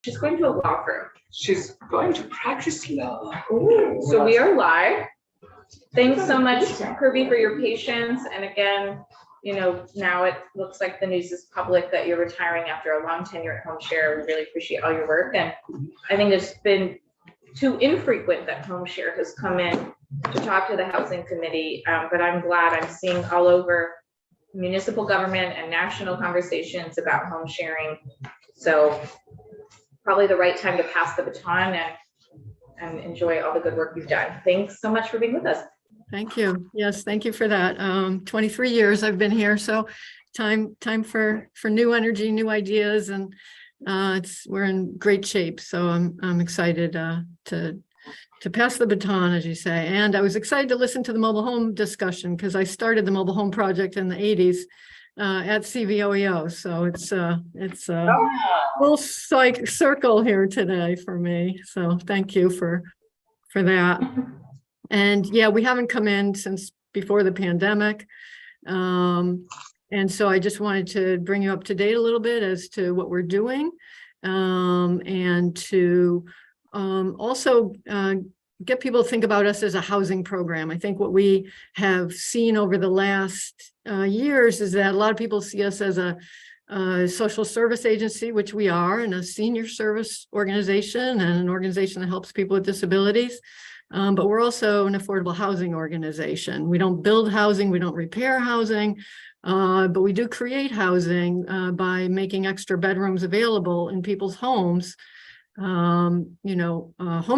She's going to a law firm. She's going to practice law. Ooh. So we are live. Thanks so much, Kirby, for your patience. And again, you know, now it looks like the news is public that you're retiring after a long tenure at HomeShare. We really appreciate all your work. And I think it's been too infrequent that HomeShare has come in to talk to the housing committee. But I'm glad I'm seeing all over municipal government and national conversations about home sharing. So probably the right time to pass the baton and enjoy all the good work you've done. Thanks so much for being with us. Thank you. Yes, thank you for that. 23 years I've been here, so time for new energy, new ideas, and we're in great shape. So I'm excited to pass the baton, as you say. And I was excited to listen to the mobile home discussion because I started the mobile home project in the 80s at CVOEO. So it's a full circle here today for me. So thank you for that. And yeah, we haven't come in since before the pandemic. And so I just wanted to bring you up to date a little bit as to what we're doing, and to also get people to think about us as a housing program. I think what we have seen over the last years is that a lot of people see us as a social service agency, which we are, and a senior service organization and an organization that helps people with disabilities. But we're also an affordable housing organization. We don't build housing, we don't repair housing, but we do create housing by making extra bedrooms available in people's homes. Home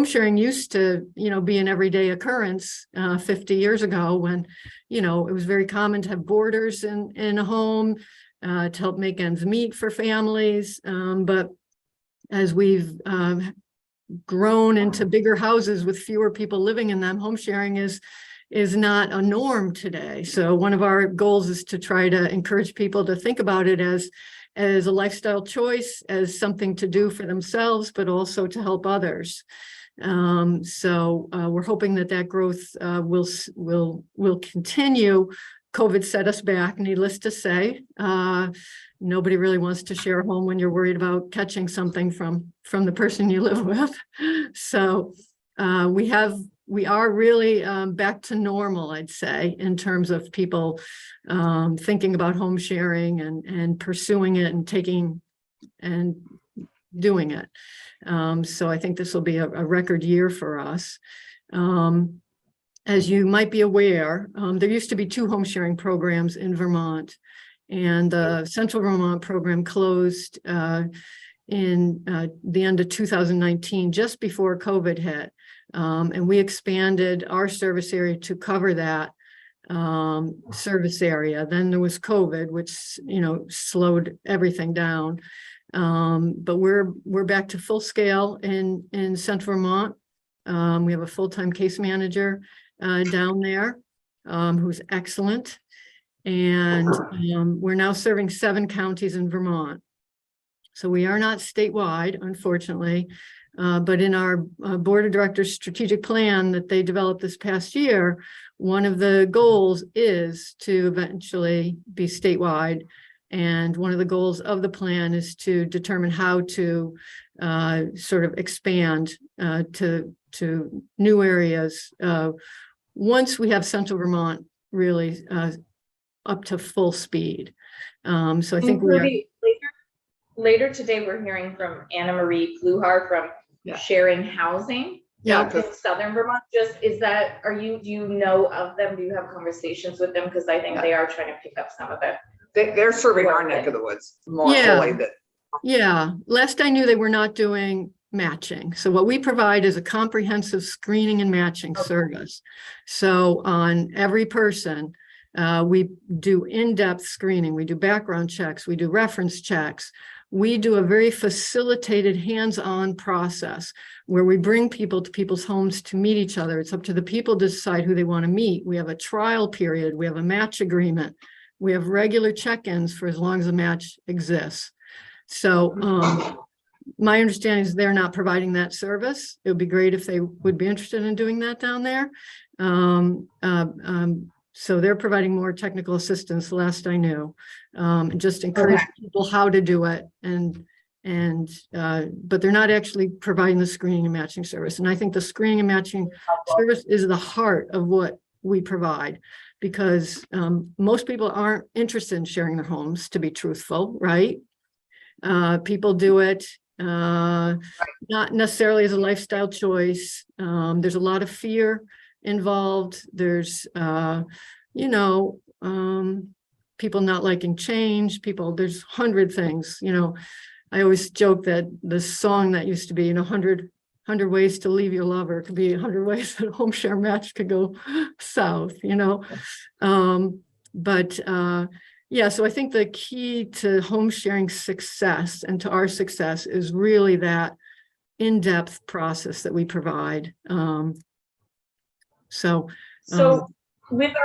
sharing used to, be an everyday occurrence 50 years ago when, it was very common to have boarders in a home to help make ends meet for families. But as we've grown into bigger houses with fewer people living in them, home sharing is not a norm today. So one of our goals is to try to encourage people to think about it as a lifestyle choice, as something to do for themselves, but also to help others. So we're hoping that growth will continue. COVID set us back, needless to say. Nobody really wants to share a home when you're worried about catching something from the person you live with. So we are really back to normal, I'd say, in terms of people thinking about home sharing and pursuing it and taking and doing it. So I think this will be a record year for us. As you might be aware, there used to be 2 home sharing programs in Vermont, and the Central Vermont program closed in the end of 2019, just before COVID hit. And we expanded our service area to cover that service area. Then there was COVID, which, slowed everything down. But we're back to full scale in Central Vermont. We have a full-time case manager down there who's excellent. And we're now serving 7 counties in Vermont. So we are not statewide, unfortunately, but in our board of directors strategic plan that they developed this past year, one of the goals is to eventually be statewide. And one of the goals of the plan is to determine how to sort of expand to new areas once we have Central Vermont really up to full speed. So I think later today, we're hearing from Anna Marie Pluhar from Sharing Housing in Southern Vermont. Do you know of them? Do you have conversations with them? Because I think they are trying to pick up some of it. They're serving our neck of the woods more fully. Last I knew, they were not doing matching. So what we provide is a comprehensive screening and matching service. So on every person, we do in-depth screening, we do background checks, we do reference checks. We do a very facilitated hands-on process where we bring people to people's homes to meet each other. It's up to the people to decide who they want to meet. We have a trial period, we have a match agreement, we have regular check-ins for as long as the match exists. So my understanding is they're not providing that service. It would be great if they would be interested in doing that down there. So they're providing more technical assistance last I knew, and just encourage people how to do it and but they're not actually providing the screening and matching service. And I think the screening and matching service is the heart of what we provide, because most people aren't interested in sharing their homes, to be truthful, right? People do it not necessarily as a lifestyle choice. There's a lot of fear involved. There's, people not liking change, there's 100 things, I always joke that the song that used to be, 100 ways to leave your lover could be 100 ways that a home share match could go south, yeah, so I think the key to home sharing success and to our success is really that in-depth process that we provide. So with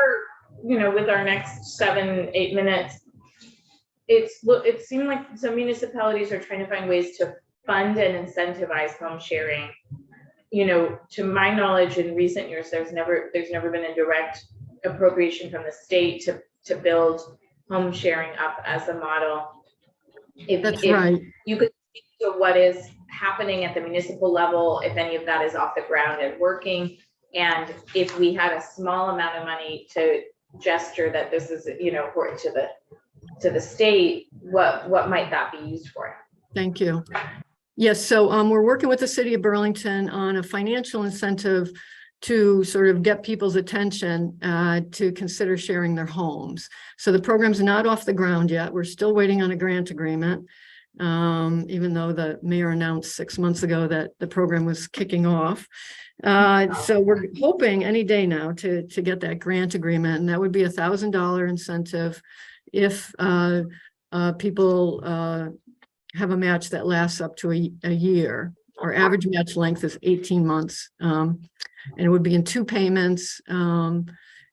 our next 7-8 minutes, it seemed like some municipalities are trying to find ways to fund and incentivize home sharing. To my knowledge, in recent years, there's never been a direct appropriation from the state to build home sharing up as a model. That's right. You could speak to what is happening at the municipal level, if any of that is off the ground and working, and if we had a small amount of money to gesture that this is, important to the state, what might that be used for? Thank you. Yes, so we're working with the city of Burlington on a financial incentive to sort of get people's attention to consider sharing their homes. So the program's not off the ground yet. We're still waiting on a grant agreement, even though the mayor announced 6 months ago that the program was kicking off. So we're hoping any day now to get that grant agreement, and that would be $1,000 incentive if people have a match that lasts up to a year. Our average match length is 18 months, and it would be in 2 payments.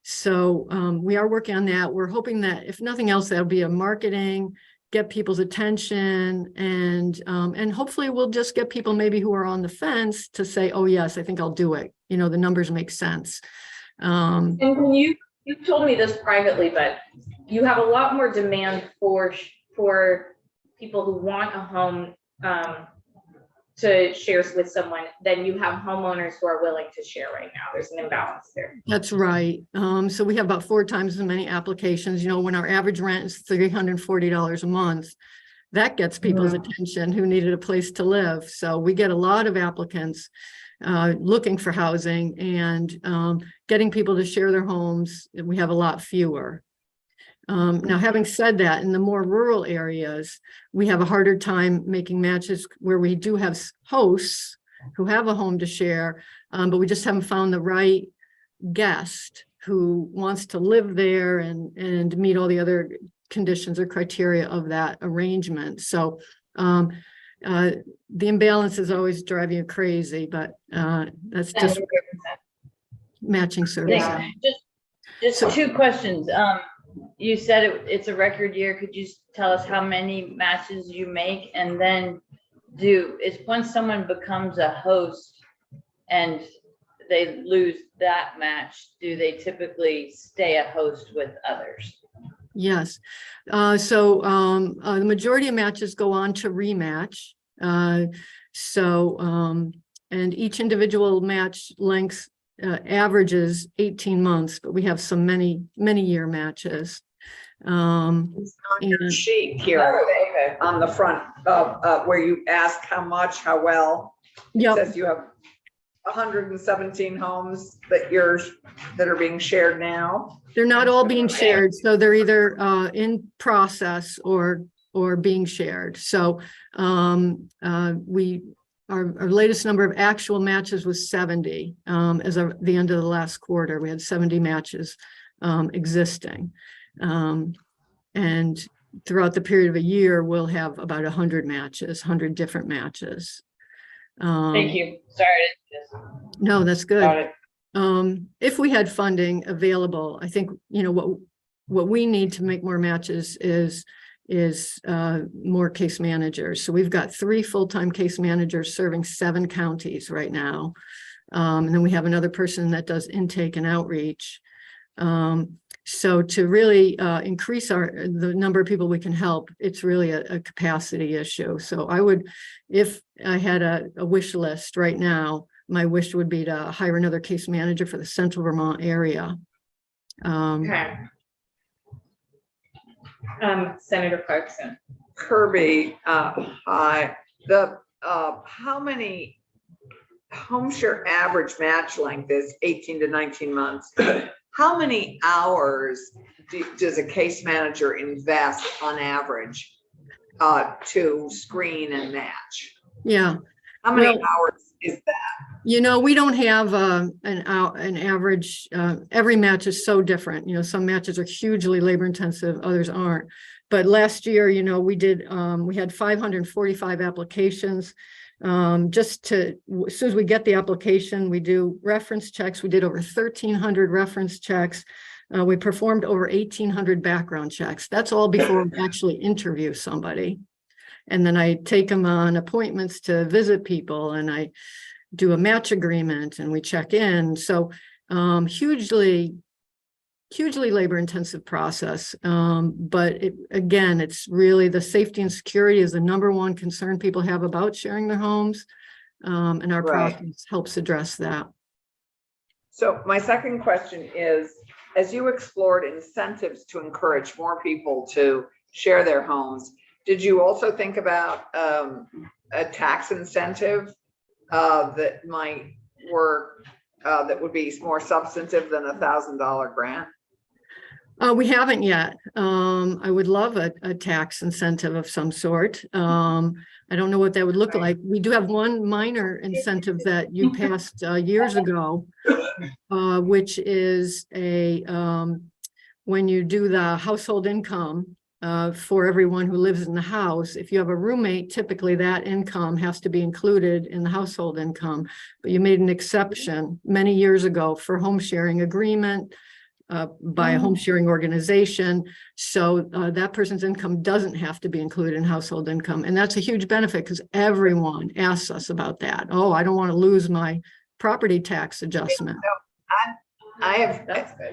So we are working on that. We're hoping that if nothing else, that'll be a marketing, get people's attention, and hopefully we'll just get people maybe who are on the fence to say, oh yes, I think I'll do it. The numbers make sense. And when you told me this privately, but you have a lot more demand for people who want a home to share with someone than you have homeowners who are willing to share right now. There's an imbalance there. That's right. So we have about 4 times as many applications. When our average rent is $340 a month, that gets people's attention who needed a place to live. So we get a lot of applicants looking for housing, and getting people to share their homes, we have a lot fewer. Now, having said that, in the more rural areas, we have a harder time making matches where we do have hosts who have a home to share, but we just haven't found the right guest who wants to live there and meet all the other conditions or criteria of that arrangement. So the imbalances always drive you crazy, but that's just matching service. Just 2 questions. You said it's a record year. Could you tell us how many matches you make? And then once someone becomes a host and they lose that match, do they typically stay a host with others? Yes. The majority of matches go on to rematch. And each individual match length averages 18 months, but we have some many year matches. It's on your sheet here on the front of where you ask how much, how well. Yep. It says you have 117 homes that are being shared now. They're not all being shared, so they're either in process or being shared. So our latest number of actual matches was 70 as of the end of the last quarter. We had 70 matches existing. And throughout the period of a year, we'll have about 100 different matches. Thank you. Sorry. No, that's good. Got it. If we had funding available, I think, what we need to make more matches is more case managers. So we've got 3 full-time case managers serving 7 counties right now. And then we have another person that does intake and outreach. So to really increase the number of people we can help, it's really a capacity issue. So I would, if I had a wish list right now, my wish would be to hire another case manager for the Central Vermont area. Okay. Senator Clarkson. Kirby, hi. How many home share average match length is 18 to 19 months? How many hours does a case manager invest on average to screen and match? Yeah. How many hours is that? You know, we don't have an average. Every match is so different. You know, some matches are hugely labor intensive, others aren't. But last year, you know, we had 545 applications. As soon as we get the application, we do reference checks. We did over 1,300 reference checks. We performed over 1,800 background checks. That's all before we actually interview somebody. And then I take them on appointments to visit people, and I do a match agreement, and we check in. So hugely labor intensive process. But again, it's really the safety and security is the number one concern people have about sharing their homes. And our process helps address that. So my second question is, as you explored incentives to encourage more people to share their homes, did you also think about a tax incentive that might work, that would be more substantive than $1,000 grant? We haven't yet. I would love a tax incentive of some sort. I don't know what that would look like. We do have one minor incentive that you passed years ago, which is when you do the household income for everyone who lives in the house. If you have a roommate, typically that income has to be included in the household income. But you made an exception many years ago for home sharing agreement by a home sharing organization. So that person's income doesn't have to be included in household income. And that's a huge benefit because everyone asks us about that. Oh, I don't want to lose my property tax adjustment.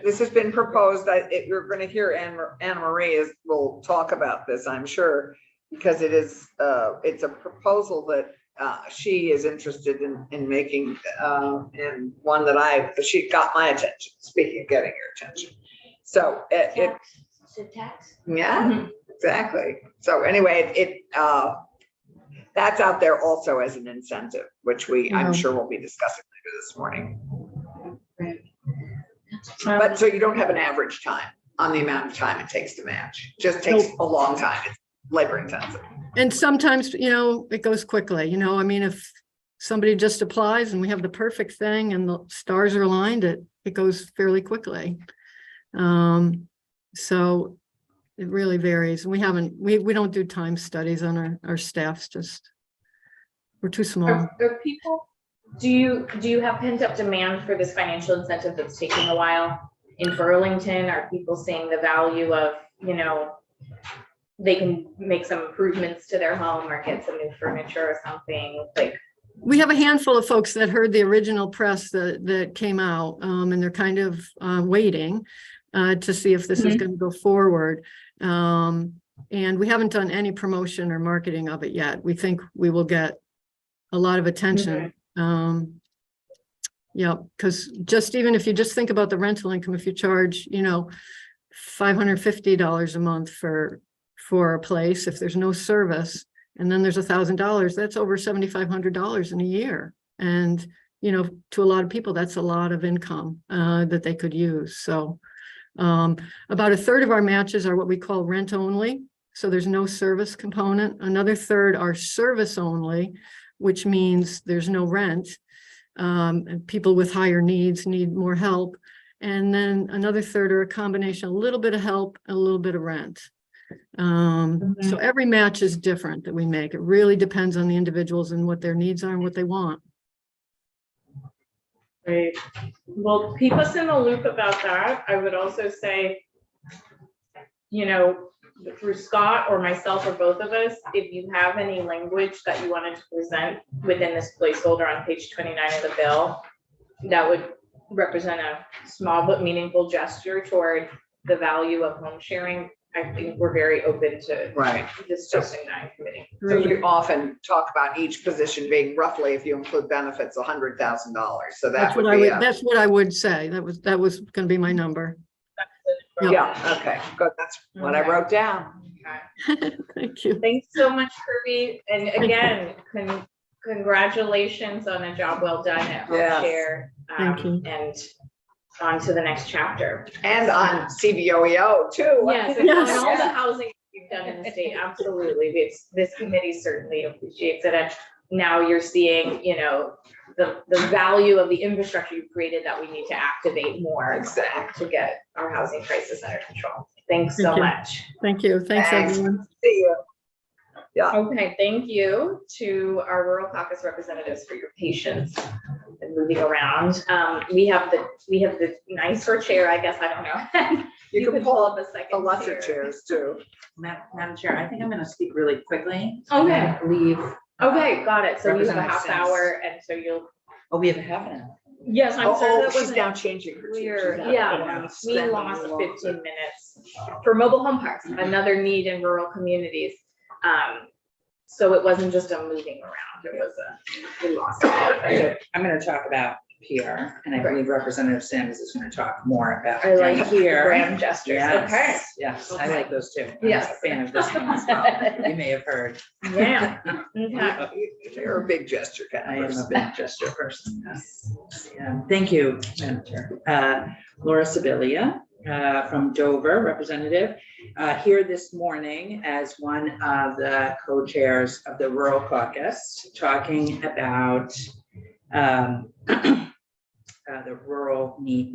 This has been proposed. You're going to hear Anna Marie will talk about this, I'm sure, because it's a proposal that she is interested in making, and one that she got my attention, speaking of getting your attention. So tax? Yeah, exactly. So anyway, that's out there also as an incentive, which I'm sure we'll be discussing later this morning. But so you don't have an average time on the amount of time it takes to match. It just takes a long time. It's labor intensive. And sometimes, you know, it goes quickly. You know, I mean, if somebody just applies and we have the perfect thing and the stars are aligned, it goes fairly quickly. So it really varies. We don't do time studies on our staffs. We're too small. Are people, do you have pent up demand for this financial incentive that's taking a while in Burlington? Are people seeing the value of, you know, they can make some improvements to their home or get some new furniture or something? Like, we have a handful of folks that heard the original press that came out, and they're kind of waiting to see if this is going to go forward. And we haven't done any promotion or marketing of it yet. We think we will get a lot of attention. Yeah, because even if you just think about the rental income, if you charge, you know, $550 a month for a place, if there's no service, and then there's $1,000, that's over $7,500 in a year. And, you know, to a lot of people, that's a lot of income that they could use. So about a third of our matches are what we call rent only. So there's no service component. Another third are service only, which means there's no rent. And people with higher needs need more help. And then another third are a combination, a little bit of help, and a little bit of rent. So every match is different that we make. It really depends on the individuals and what their needs are and what they want. Great. Well, keep us in the loop about that. I would also say, you know, through Scott or myself or both of us, if you have any language that you wanted to present within this placeholder on page 29 of the bill, that would represent a small but meaningful gesture toward the value of home sharing, I think we're very open to Right. discussing that in committee. So we often talk about each position being roughly, if you include benefits, $100,000. So that That's what would I be would, that's what I would say. That was gonna be my number. yeah, okay, good. That's what I Okay. wrote down. Okay. Thank you. Thanks so much, Kirby. And again, congratulations on a job well done at Yes. Home Share. Thank you. And on to the next chapter. And on CBOEO too. Yes, and Yes. on all the housing you've done in the state, absolutely. This committee certainly appreciates it. And now you're seeing, you know, the value of the infrastructure you've created that we need to activate more Exactly. to get our housing crisis under control. Thanks so Thank you. much. Thank you. Thanks, Thanks. everyone. See you. Yeah. Okay, thank you to our rural caucus representatives for your patience and moving around. We have the nicer chair, I guess, I don't know. You can could pull up a the second lesser chair. chairs too. Madam Chair, I think I'm gonna speak really quickly. Okay. and Leave, Okay, got it. So you have a half Representative Sims. hour and so you'll, oh, we have a half an hour. yes, I'm sorry, that She's wasn't now changing her. clear. She's Yeah, now we spending lost longer. 15 minutes for mobile home parks, another need in rural communities. So it wasn't just a moving around, it was we lost it. I'm gonna talk about PR, and I Great. believe Representative Sims is gonna talk more about. I like down the here. grand gestures, okay. Yes, yes, I like those too. I'm Yes. a fan of this one as well. You may have heard. Yeah, okay. You're a big gesture I kind am of a person. big gesture person, yes. Yeah, thank you, Madam Chair. Laura Sibilia, from Dover, representative, here this morning as one of the co-chairs of the Rural Caucus, talking about the rural need,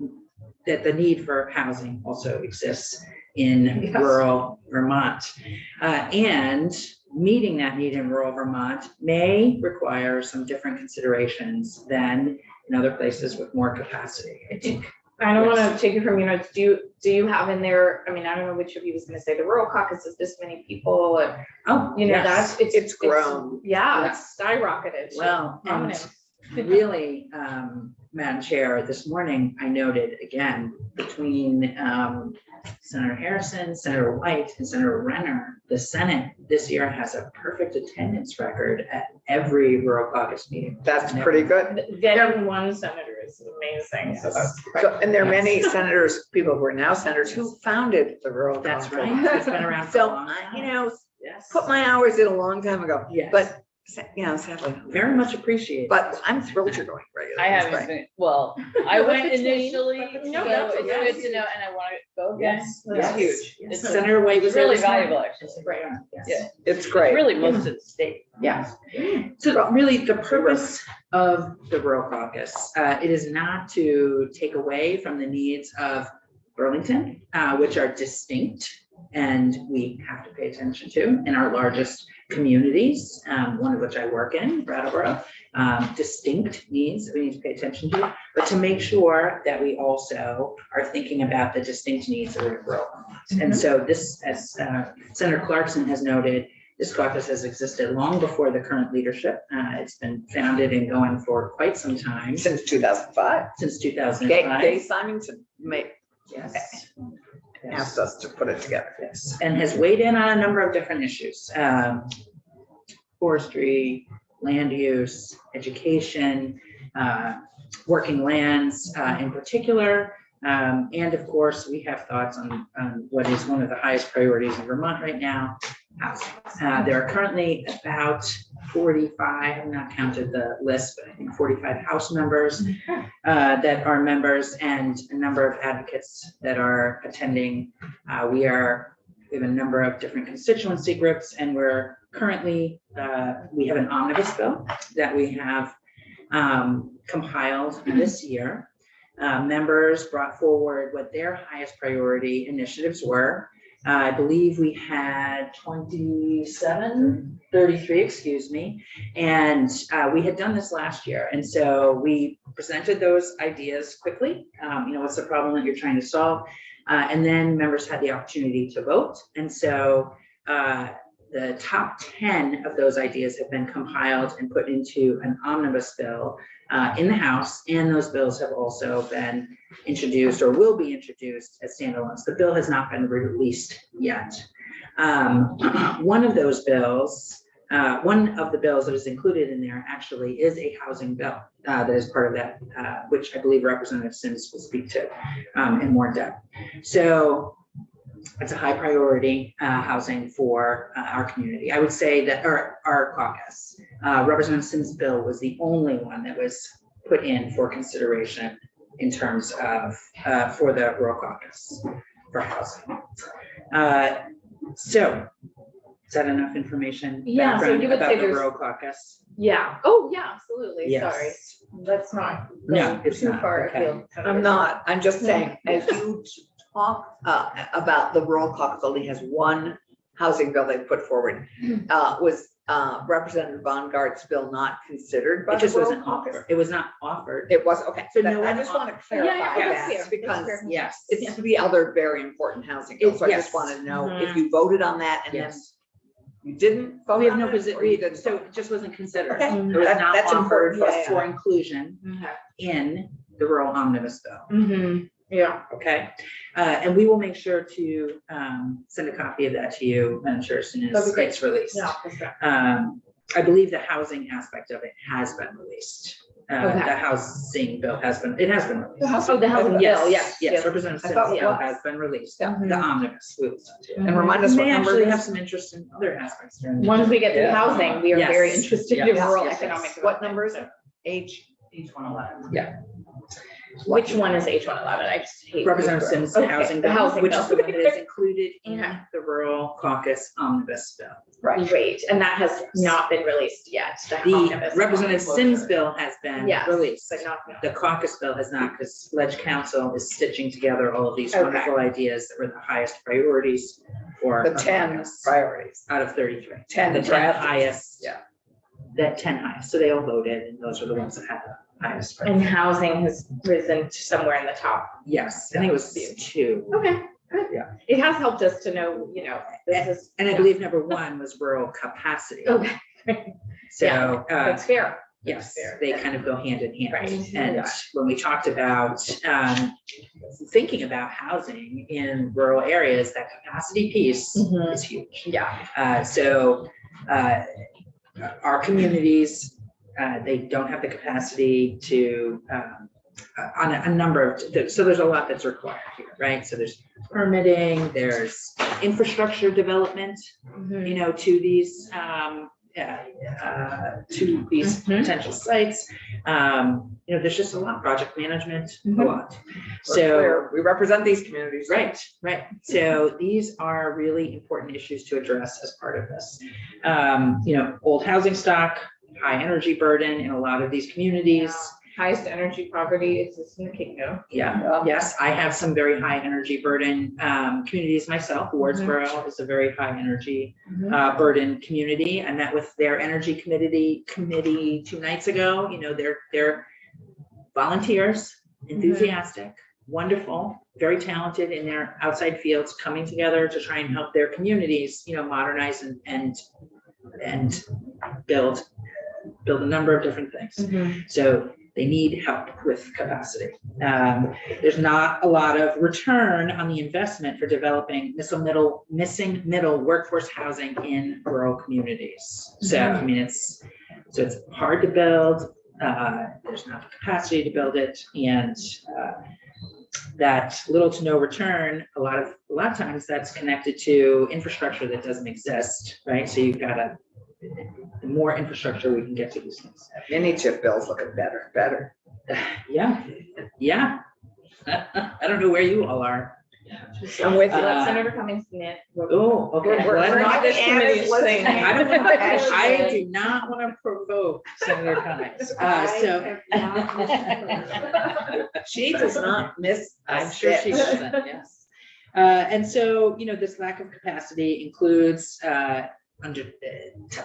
that the need for housing also exists in Yes. rural Vermont. And meeting that need in rural Vermont may require some different considerations than in other places with more capacity, I think. I don't want to take it from your notes. Do you have in there, I mean, I don't know which of you was going to say the rural caucus is this many people and, Oh, you know, yes. that's, It's grown. Yeah, it's skyrocketed. to Well, and prominence. really, Madam Chair, this morning I noted again between Senator Harrison, Senator White, and Senator Renner, the Senate this year has a perfect attendance record at every rural caucus meeting. That's pretty good. Getting one senator is amazing. So that's quite- So, and there are many senators, people who are now senators who founded the rural. That's caucus. right. It's been around for a So, long you time. know, Yes. put my hours in a long time ago, Yes. but, you know, sadly. Very much appreciated. But I'm thrilled you're going regular. I That's haven't great. been, well, I went Between- initially, No, so that's it's okay. good to know, and I want to go again. Yes, So yes. It's huge. Yes. It's Senator White was it's there really this morning. valuable, actually. Right. Yes. Yeah. It's It's great. really most of the state. Yes. So really, the purpose of the Rural Caucus, it is not to take away from the needs of Burlington, which are distinct and we have to pay attention to in our largest communities, one of which I work in, Brattleboro, distinct needs that we need to pay attention to, but to make sure that we also are thinking about the distinct needs of the rural Vermont. And so this, as Senator Clarkson has noted, this caucus has existed long before the current leadership. It's been founded and going for quite some time, Since 2005. since Gay 2005. Simonson Yes. asked us to put it together. Yes, and has weighed in on a number of different issues. Forestry, land use, education, working lands in particular. And of course, we have thoughts on what is one of the highest priorities in Vermont right now, housing. There are currently about 45, I've not counted the list, but I think 45 House members that are members and a number of advocates that are attending. We have a number of different constituency groups, and we're currently, we have an omnibus bill that we have compiled this year. Members brought forward what their highest priority initiatives were. I believe we had 33, excuse me. And we had done this last year. And so we presented those ideas quickly. What's the problem that you're trying to solve? And then members had the opportunity to vote. And so the top 10 of those ideas have been compiled and put into an omnibus bill in the House, and those bills have also been introduced or will be introduced as standalones. The bill has not been released yet. One of those bills, one of the bills that is included in there actually is a housing bill that is part of that, which I believe Representative Sims will speak to in more depth. So it's a high priority housing for our community. I would say that our caucus, Representative Sims' bill was the only one that was put in for consideration in terms of for the rural caucus for housing. So is that enough information? Yeah, so background you would about say the there's- rural caucus? Yeah. Oh, yeah, absolutely. Yes. Sorry. Let's not No, go it's too not. far Okay. afield. I'm not, I'm just saying, as you talk about the rural caucus only has one housing bill they put forward. Was Representative Von Gart's bill not considered by It the just rural wasn't caucus? offered. It was not offered. It was, okay, So so no I one just want to Yeah, clarify yeah, that, that's fair. because That's fair. Yes. it's the other very important housing bill, so I Yes. just want to know Mhm. if you voted on that and then Yes. you didn't vote We have on no it, position, or you didn't so vote? it just wasn't considered. Okay. It was That- not that's offered important for us for to- inclusion Okay. in the rural omnibus bill. Mm-hmm. Yeah. Okay, and we will make sure to send a copy of that to you, Madam Chair, as soon That'd as be great. it's released. Yeah. that's fair. I believe the housing aspect of it has been released. Okay. The housing bill has been, it has been released. Oh, the housing bill, Yes, yes. yes, Representative I Sims' thought it bill was. has been released, Yeah. the omnibus. we will send to you. And remind us You what may number actually it have is? some interest in other aspects during. the- Once we get to Yeah. housing, we are Yes. very interested in Yes, rural yes, yes. economic What development. number is it? H 111. Which one is H111? I just hate. Representative Sims' Okay, housing the bill, housing which bill. is the one that is included in Okay. the rural caucus omnibus bill. Great, and that has not been released yet. The omnibus Representative Sims closure. bill has been Yes, released. but not. The caucus bill has not, because Ledge Council is stitching together all of these Okay. wonderful ideas that were the highest priorities for The our 10 caucus priorities. out of 33. 10 The 10 drafted. highest. Yeah. That 10 highest. So they all voted, and those are the ones that had the highest. And housing has risen to somewhere in the top. Yes, I think it was 2. Okay, good. Yeah. It has helped us to know, this is. And I believe number 1 was rural capacity. Okay, So, that's fair. yes, fair. they kind of go hand in hand. Right. And Yeah. when we talked about thinking about housing in rural areas, that capacity piece Mhm. is huge. Yeah. So our communities, they don't have the capacity to, on a number of, so there's a lot that's required here, right? So there's permitting, there's infrastructure development, Mhm. to these, Mhm. potential sites. There's just a lot, project management, a Mhm. lot. We're So, clear. We represent these communities. right. So these are really important issues to address as part of this. Old housing stock, high energy burden in a lot of these communities. Highest energy poverty is in Kingo. Yeah, yes, I have some very high energy burden communities myself. Wardsboro is a very high energy burden community. I met with their energy committee 2 nights ago. They're volunteers, enthusiastic, wonderful, very talented in their outside fields, coming together to try and help their communities, modernize and build a number of different things. So they need help with capacity. There's not a lot of return on the investment for developing missing middle workforce housing in rural communities. So, it's hard to build. There's not the capacity to build it, and that little to no return, a lot of times that's connected to infrastructure that doesn't exist, right? So you've got the more infrastructure we can get to these things. Mini chip bills looking better. Yeah. I don't know where you all are. I'm with you. Let Senator Cummings knit. Oh, okay. We're Well, I don't not know. this committee is saying. I don't want to, I do not want to provoke Senator Cummings. She does not miss. I'm sure she doesn't, yes. And so, this lack of capacity includes to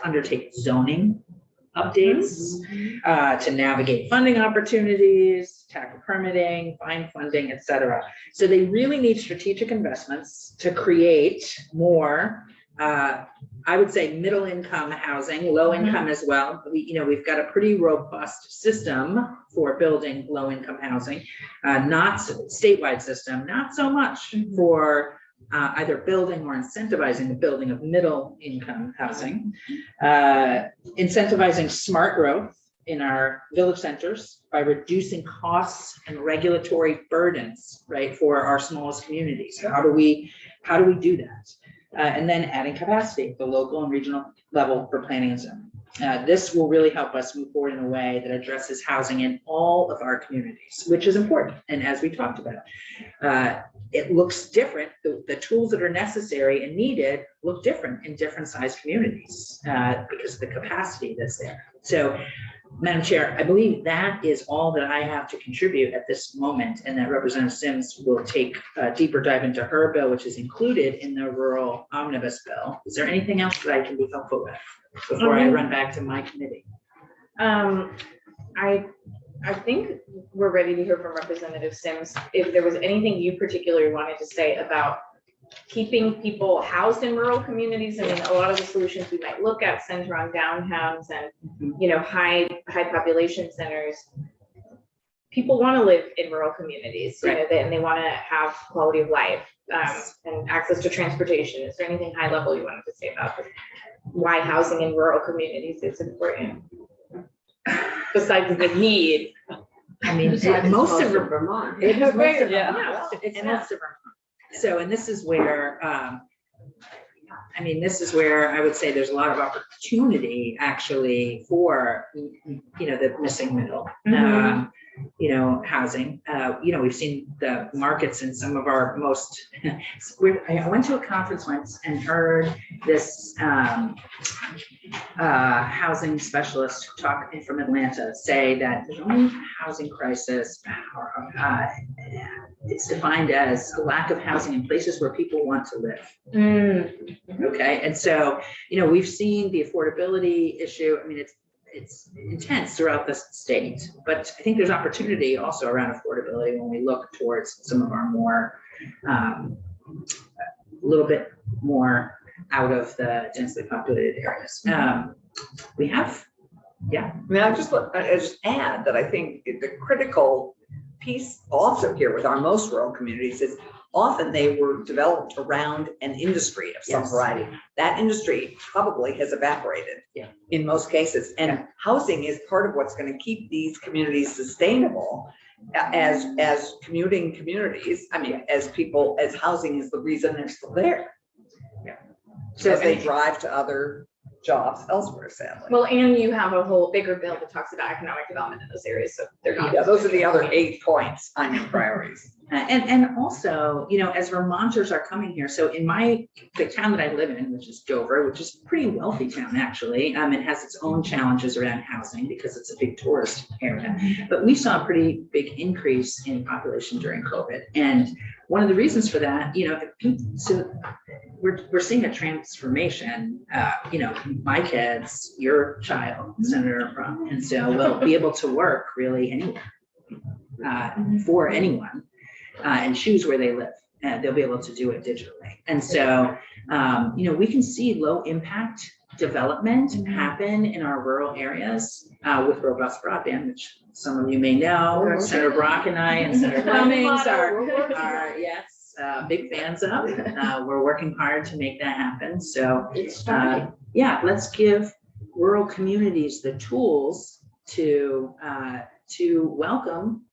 undertake zoning updates, to navigate funding opportunities, tackle permitting, find funding, et cetera. So they really need strategic investments to create more I would say middle income housing, low income as well. We've got a pretty robust system for building low income housing, not statewide system, not so much for either building or incentivizing the building of middle income housing, incentivizing smart growth in our village centers by reducing costs and regulatory burdens, right, for our smallest communities. How do we do that? And then adding capacity at the local and regional level for planning and zoning. This will really help us move forward in a way that addresses housing in all of our communities, which is important. And as we talked about, it looks different. The tools that are necessary and needed look different in different sized communities because of the capacity that's there. So, Madam Chair, I believe that is all that I have to contribute at this moment, and that Representative Sims will take a deeper dive into her bill, which is included in the rural omnibus bill. Is there anything else that I can be helpful with before I run back to my committee? I think we're ready to hear from Representative Sims. If there was anything you particularly wanted to say about keeping people housed in rural communities. I mean, a lot of the solutions we might look at center on downtowns and, high population centers. People want to live in rural communities, and they want to have quality of life and access to transportation. Is there anything high level you wanted to say about why housing in rural communities is important? Besides the need. I mean, most of Vermont. It is most of Yeah. Vermont. It's most of Vermont. So, and this is where, this is where I would say there's a lot of opportunity actually for, the missing middle, housing. We've seen the markets in some of our most, I went to a conference once and heard this housing specialist talk from Atlanta say that there's only a housing crisis, it's defined as a lack of housing in places where people want to live. Okay, and so, we've seen the affordability issue. I mean, it's intense throughout the state, but I think there's opportunity also around affordability when we look towards some of our more, a little bit more out of the densely populated areas. We have, I mean, I just add that I think the critical piece also here with our most rural communities is often they were developed around an industry of some variety. That industry probably has evaporated in most cases. And housing is part of what's going to keep these communities sustainable as commuting communities. I mean, as housing is the reason they're still there. So as they drive to other jobs elsewhere, sadly. Well, and you have a whole bigger bill that talks about economic development in those areas, so they're not. Yeah, those are the other 8 points on your priorities. And also, as Vermonters are coming here, so in the town that I live in, which is Dover, which is a pretty wealthy town actually, it has its own challenges around housing because it's a big tourist area. But we saw a pretty big increase in population during COVID, and one of the reasons for that, so we're seeing a transformation. My kids, your child, Senator Brown, and so we'll be able to work really anywhere for anyone and choose where they live. They'll be able to do it digitally. And so, we can see low impact development happen in our rural areas with robust broadband, which some of you may know. Senator Brock and I and Senator Cummings are big fans of. We're working hard to make that happen. So let's give rural communities the tools to welcome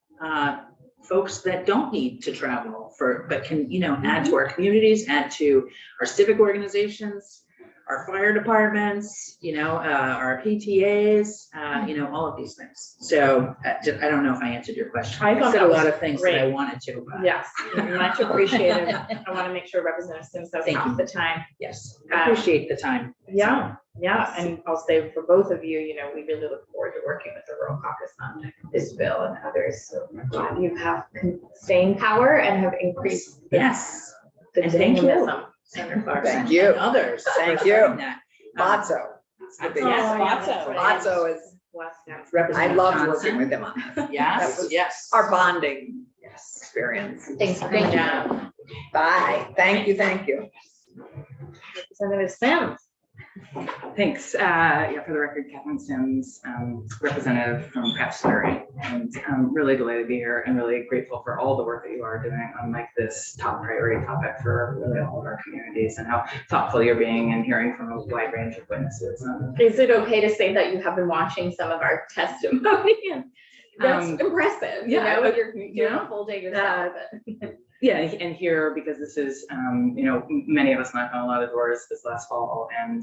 folks that don't need to travel but can, add to our communities, add to our civic organizations, our fire departments, our PTAs, all of these things. So I don't know if I answered your question. I said a lot of things that I wanted to. But. Yes, much appreciated. I want to make sure Representative Sims has half the time. Yes, I appreciate the time. Yeah, and I'll say for both of you, we really look forward to working with the Rural Caucus on this bill and others. So I'm glad you have staying power and have increased the And thank you. dynamism. Senator Clarkson. Thank you. And others. Thank you. Bozzo. Bozzo. Bozzo is, I loved working with him on that. Yes. Our bonding experience. Thanks for coming down. Bye. Thank you. Representative Sims. Thanks. Yeah, for the record, Catherine Sims, representative from Castleberry, and I'm really delighted to be here and really grateful for all the work that you are doing on like this top priority topic for really all of our communities and how thoughtful you're being and hearing from a wide range of witnesses. Is it okay to say that you have been watching some of our testimony? That's impressive, you yeah, know, but, you're doing a full day yourself. Yeah, and here, because this is, you know, many of us knocked on a lot of doors this last fall, and,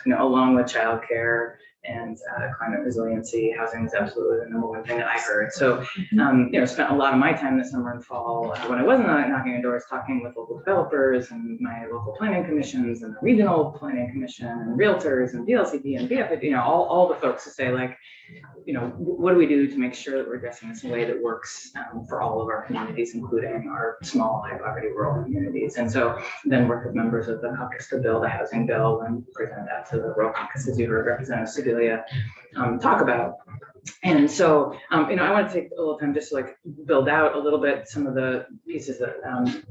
you know, along with childcare and climate resiliency, housing is absolutely the number one thing that I heard. So, you know, spent a lot of my time this summer and fall when I wasn't knocking on doors, talking with local developers and my local planning commissions and the regional planning commission and realtors and VLCT and BF, you know, all the folks to say like, you know, what do we do to make sure that we're addressing this in a way that works for all of our communities, including our small, high poverty rural communities. And so then work with members of the caucus to build a housing bill and present that to the rural caucus, as you heard Representative Sibilia talk about. And so, you know, I want to take a little time just to like build out a little bit some of the pieces that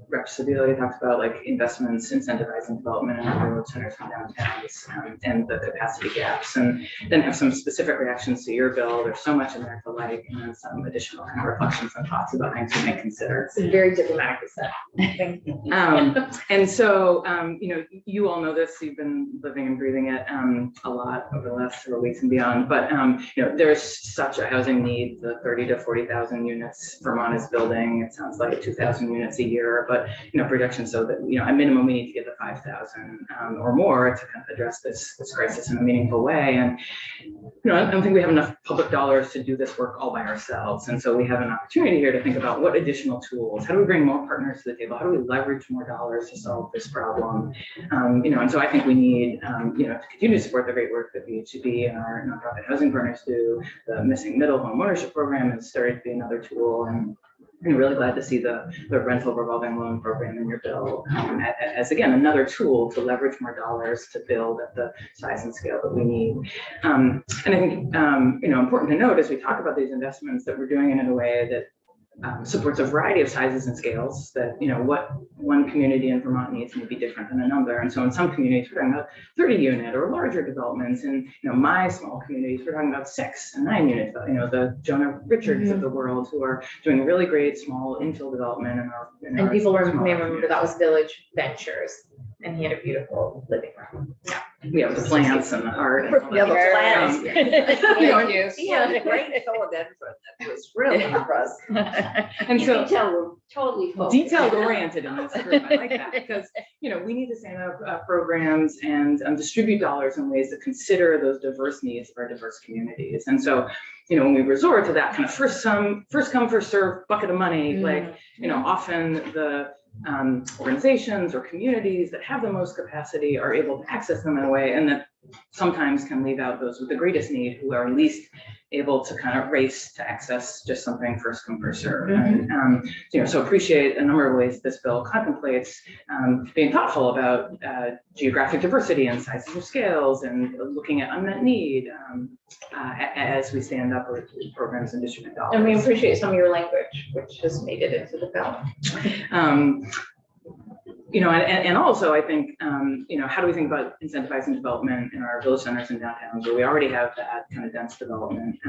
Rep. Sibilia talked about, like investments, incentivizing development in neighborhood centers and downtowns, and the capacity gaps, and then have some specific reactions to your bill. There's so much in there to like, and then some additional kind of reflections and thoughts about things we may consider. It's very diplomatic, so thank you. And so, you know, you all know this, you've been living and breathing it a lot over the last several weeks and beyond, but, you know, there's such a housing need, the 30 to 40,000 units Vermont is building. It sounds like 2,000 units a year, but, you know, projections so that, you know, at minimum, we need to get to 5,000 or more to kind of address this crisis in a meaningful way. And, you know, I don't think we have enough public dollars to do this work all by ourselves. And so we have an opportunity here to think about what additional tools, how do we bring more partners to the table? How do we leverage more dollars to solve this problem? You know, and so I think we need, you know, to continue to support the great work that VHB and our nonprofit housing partners do. The Missing Middle home ownership program has started to be another tool, and I'm really glad to see the rental revolving loan program in your bill as again another tool to leverage more dollars to build at the size and scale that we need. And I think you know, important to note as we talk about these investments that we're doing it in a way that supports a variety of sizes and scales, that, you know, what one community in Vermont needs may be different than another. And so in some communities, we're talking about 30 unit or larger developments. And, you know, my small communities, we're talking about 6 and 9 units, you know, the Jonah Richards of the world who are doing really great small infill development. And people may remember that was Village Ventures, and he had a beautiful living room. Yeah. We have the plants and the art. And all that. Yeah, the plants. You know, Thank you. He had a great philodendron that was really impressive. And You so can tell we're totally focused. detailed oriented in this group. I like that because, you know, we need to stand up programs and distribute dollars in ways that consider those diverse needs of our diverse communities. And so, you know, when we resort to that kind of first come, first serve bucket of money, like, you know, often the organizations or communities that have the most capacity are able to access them in a way, and that sometimes can leave out those with the greatest need who are least able to kind of race to access just something first come first serve. And you know, so appreciate a number of ways this bill contemplates being thoughtful about geographic diversity and sizes of scales and looking at unmet need as we stand up with programs and distribute dollars. And we appreciate some of your language, which has made it into the bill. You know, and also I think, you know, how do we think about incentivizing development in our village centers and downtowns where we already have that kind of dense development?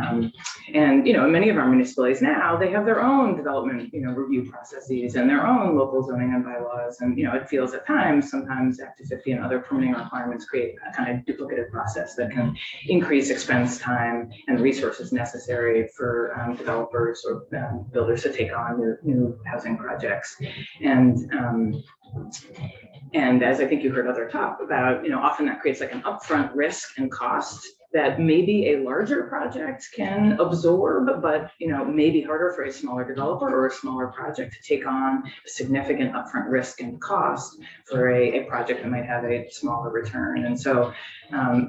And, you know, many of our municipalities now, they have their own development, you know, review processes and their own local zoning and bylaws. And, you know, it feels at times, sometimes Act 250 and other permitting requirements create a kind of duplicative process that can increase expense, time, and resources necessary for developers or builders to take on new housing projects. And as I think you heard other talk about, you know, often that creates like an upfront risk and cost that maybe a larger project can absorb, but, you know, may be harder for a smaller developer or a smaller project to take on a significant upfront risk and cost for a project that might have a smaller return. And so,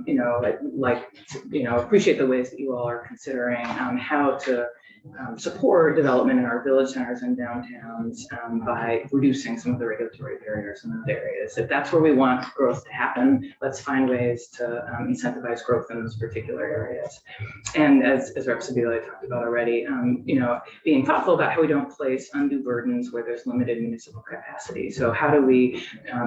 you know, like, you know, appreciate the ways that you all are considering how to support development in our village centers and downtowns by reducing some of the regulatory barriers in those areas. If that's where we want growth to happen, let's find ways to incentivize growth in those particular areas. And as Rep. Sabila talked about already, being thoughtful about how we don't place undue burdens where there's limited municipal capacity. So how do we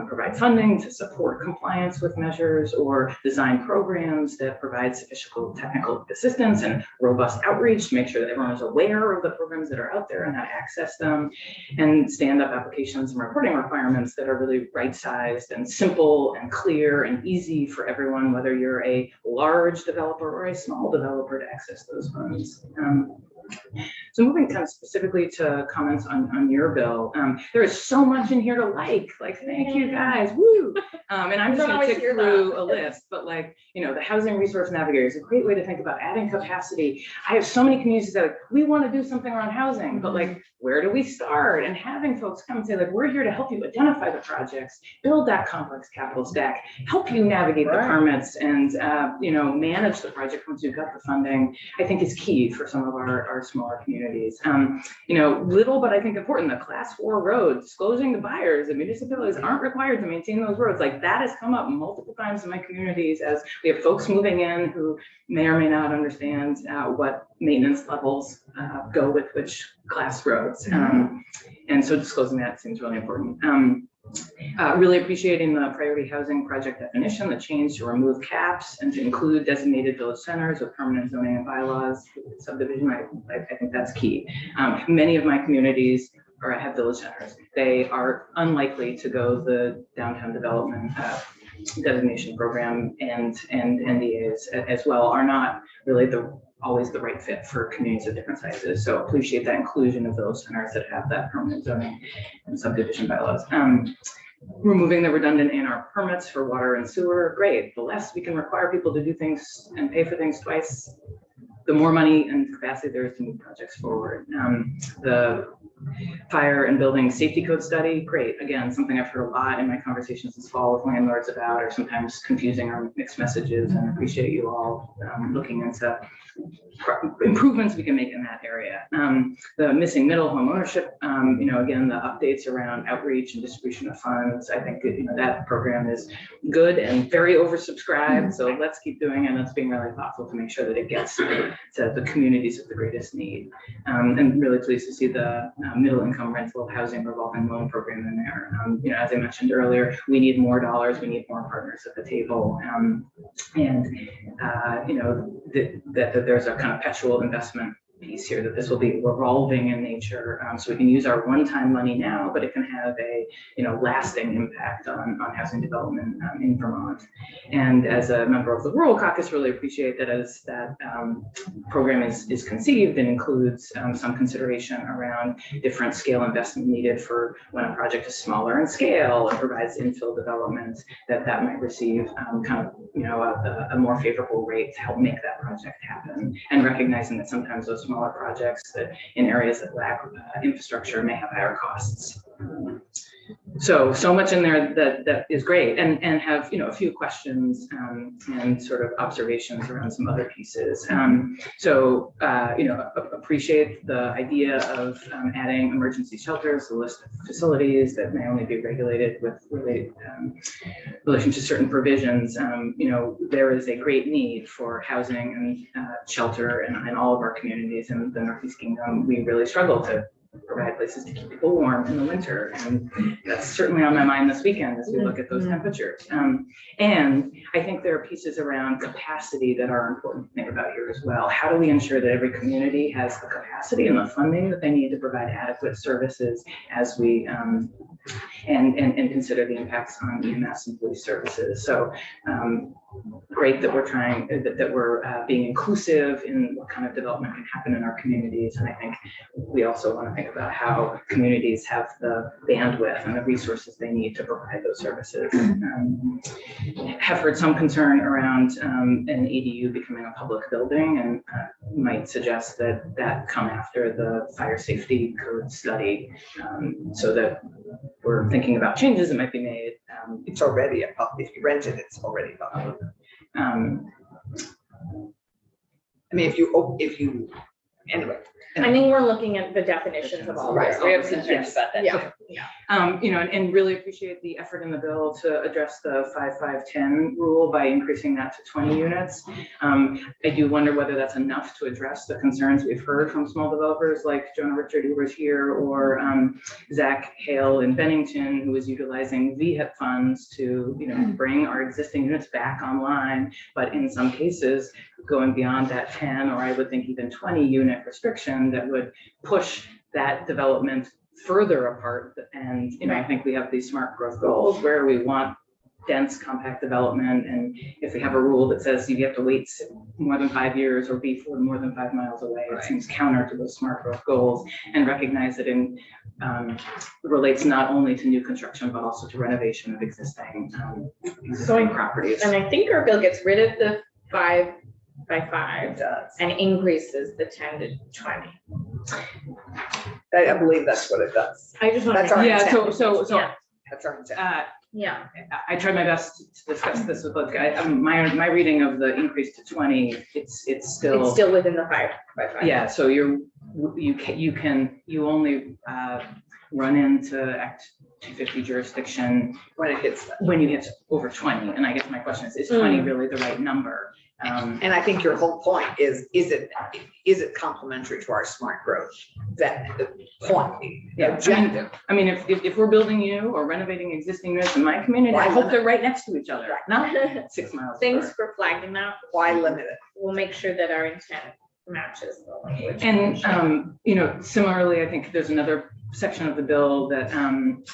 provide funding to support compliance with measures or design programs that provide sufficient technical assistance and robust outreach to make sure that everyone is aware of the programs that are out there and how to access them, and stand up applications and reporting requirements that are really right-sized and simple and clear and easy for everyone, whether you're a large developer or a small developer, to access those funds. So moving kind of specifically to comments on your bill, there is so much in here to like thank you guys, woo. And I'm just gonna tick through a list, but the Housing Resource Navigator is a great way to think about adding capacity. I have so many communities that we want to do something around housing, but where do we start? And having folks come and say, we're here to help you identify the projects, build that complex capital stack, help you navigate the permits, and manage the project once you've got the funding, I think is key for some of our smaller communities. Little, but I think important, the class 4 roads, disclosing to buyers that municipalities aren't required to maintain those roads. That has come up multiple times in my communities as we have folks moving in who may or may not understand what maintenance levels go with which class roads. And so disclosing that seems really important. Really appreciating the priority housing project definition, the change to remove caps and to include designated village centers with permanent zoning and bylaws subdivision. I think that's key. Many of my communities have village centers. They are unlikely to go the downtown development designation program, and NDAs as well are not really always the right fit for communities of different sizes. So appreciate that inclusion of those centers that have that permanent zoning and subdivision bylaws. Removing the redundant A&R permits for water and sewer, great. The less we can require people to do things and pay for things twice, the more money and capacity there is to move projects forward. The fire and building safety code study, great. Again, something I've heard a lot in my conversations this fall with landlords about, or sometimes confusing or mixed messages, and appreciate you all looking into improvements we can make in that area. The missing middle home ownership, again, the updates around outreach and distribution of funds. I think that program is good and very oversubscribed. So let's keep doing it. Let's being really thoughtful to make sure that it gets to the communities of the greatest need. And really pleased to see the middle income rental housing revolving loan program in there. As I mentioned earlier, we need more dollars. We need more partners at the table. That there's a kind of perpetual investment piece here, that this will be revolving in nature, so we can use our one-time money now, but it can have a lasting impact on housing development in Vermont. And as a member of the Rural Caucus, really appreciate that as that program is conceived and includes some consideration around different scale investment needed for when a project is smaller in scale and provides infill development, that might receive a more favorable rate to help make that project happen, and recognizing that sometimes those smaller projects that in areas that lack infrastructure may have higher costs. So much in there that is great, and have a few questions and sort of observations around some other pieces. Appreciate the idea of adding emergency shelters, the list of facilities that may only be regulated with relation to certain provisions. There is a great need for housing and shelter in all of our communities in the Northeast Kingdom. We really struggle to provide places to keep people warm in the winter, and that's certainly on my mind this weekend as we look at those temperatures. And I think there are pieces around capacity that are important to think about here as well. How do we ensure that every community has the capacity and the funding that they need to provide adequate services as we and consider the impacts on EMS and police services? So great that we're trying, that we're being inclusive in what kind of development can happen in our communities. And I think we also want to think about how communities have the bandwidth and the resources they need to provide those services. Have heard some concern around an ADU becoming a public building, and might suggest that come after the fire safety code study, so that we're thinking about changes that might be made. It's already if you rent it, it's already public. If you anyway. I think we're looking at the definitions of all Right. this. We have concerns Yes. about that. Yeah. You know, and really appreciate the effort in the bill to address the 5-5-10 rule by increasing that to 20 units. I do wonder whether that's enough to address the concerns we've heard from small developers like Jonah Richard, who was here, or Zach Hale in Bennington, who is utilizing VHIP funds to, you know, bring our existing units back online. But in some cases, going beyond that 10, or I would think even 20 unit restriction that would push that development further apart. And, you know, I think we have these smart growth goals where we want dense compact development. And if we have a rule that says you have to wait more than 5 years or be for more than 5 miles away, it seems counter to those smart growth goals, and recognize that it relates not only to new construction, but also to renovation of existing properties. And I think our bill gets rid of the 5x5 It does. and increases the 10 to 20. I believe that's what it does. I just want That's to. our Yeah, intent. so Yeah. That's our intent. Yeah. I tried my best to discuss this with both guys. My reading of the increase to 20, it's still. It's still within the 5x5. Yeah, so you only run into Act 250 jurisdiction When it hits that. when you hit over 20. And I guess my question is 20 really the right number? And I think your whole point is it complementary to our smart growth? That the point, Yeah, objective. I mean, if we're building new or renovating existing units in my community, I hope they're right next to each other, not 6 miles Thanks apart. for flagging that. Why limit it? We'll make sure that our intent matches the language. And, you know, similarly, I think there's another section of the bill that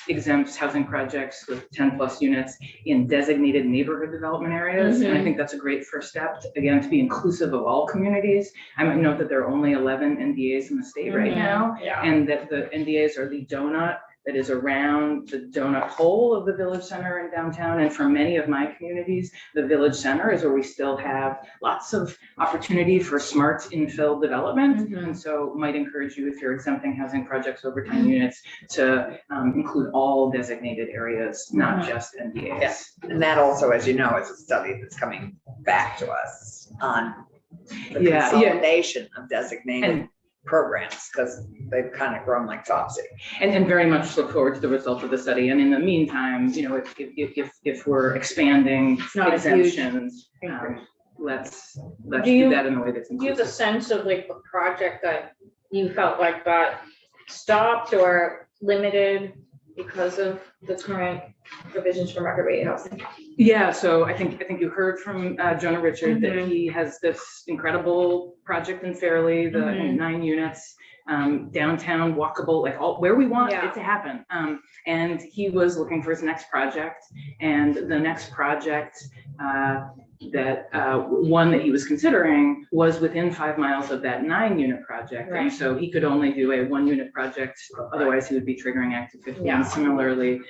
exempts housing projects with 10+ units in designated neighborhood development areas. And I think that's a great first step, again, to be inclusive of all communities. I might note that there are only 11 NDAs in the state right now, Yeah. and that the NDAs are the donut that is around the donut hole of the village center and downtown. And for many of my communities, the village center is where we still have lots of opportunity for smart infill development. Mhm. And so might encourage you, if you're exempting housing projects over 10 units, to include all designated areas, not just NDAs. And that also, as you know, is a study that's coming back to us on the Yeah, yeah. consolidation of designated And- programs, because they've kind of grown like topsy. And very much look forward to the result of the study. And in the meantime, you know, if we're expanding not a huge exemptions, let's Do do you- that in a way that's Do you have a inclusive. sense of like the project that you felt like got stopped or limited because of the current provisions for market rate housing? Yeah, so I think you heard from Jonah Richard that Mhm. he has this incredible project in Fairleigh, the Mhm. 9 units, downtown, walkable, like all where we want Yeah. it to happen. And he was looking for his next project, and the next project one that he was considering was within 5 miles of that 9-unit project. And Right. so he could only do a 1-unit project, otherwise he would be triggering Act 250. Yeah. And similarly,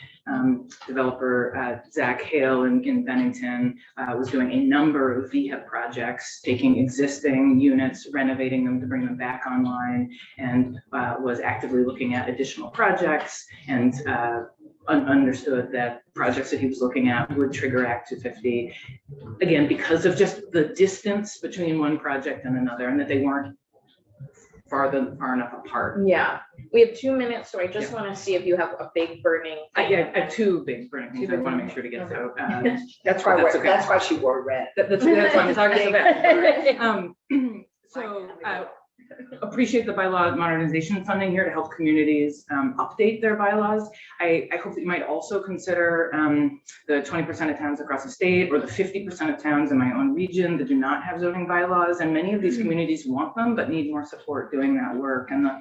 developer Zach Hale in Bennington was doing a number of VHIP projects, taking existing units, renovating them to bring them back online, and was actively looking at additional projects, and understood that projects that he was looking at would trigger Act 250, again, because of just the distance between one project and another, and that they weren't far enough apart. Yeah, we have 2 minutes, so I just want to see if you have a big burning. I have 2 big burning things I want to make sure to get Okay. out. That's why, That's okay. that's why she wore red. That's why I'm talking so bad. So appreciate the bylaw modernization funding here to help communities update their bylaws. I hope that you might also consider the 20% of towns across the state, or the 50% of towns in my own region that do not have zoning bylaws. And many of these communities want them, but need more support doing that work. And the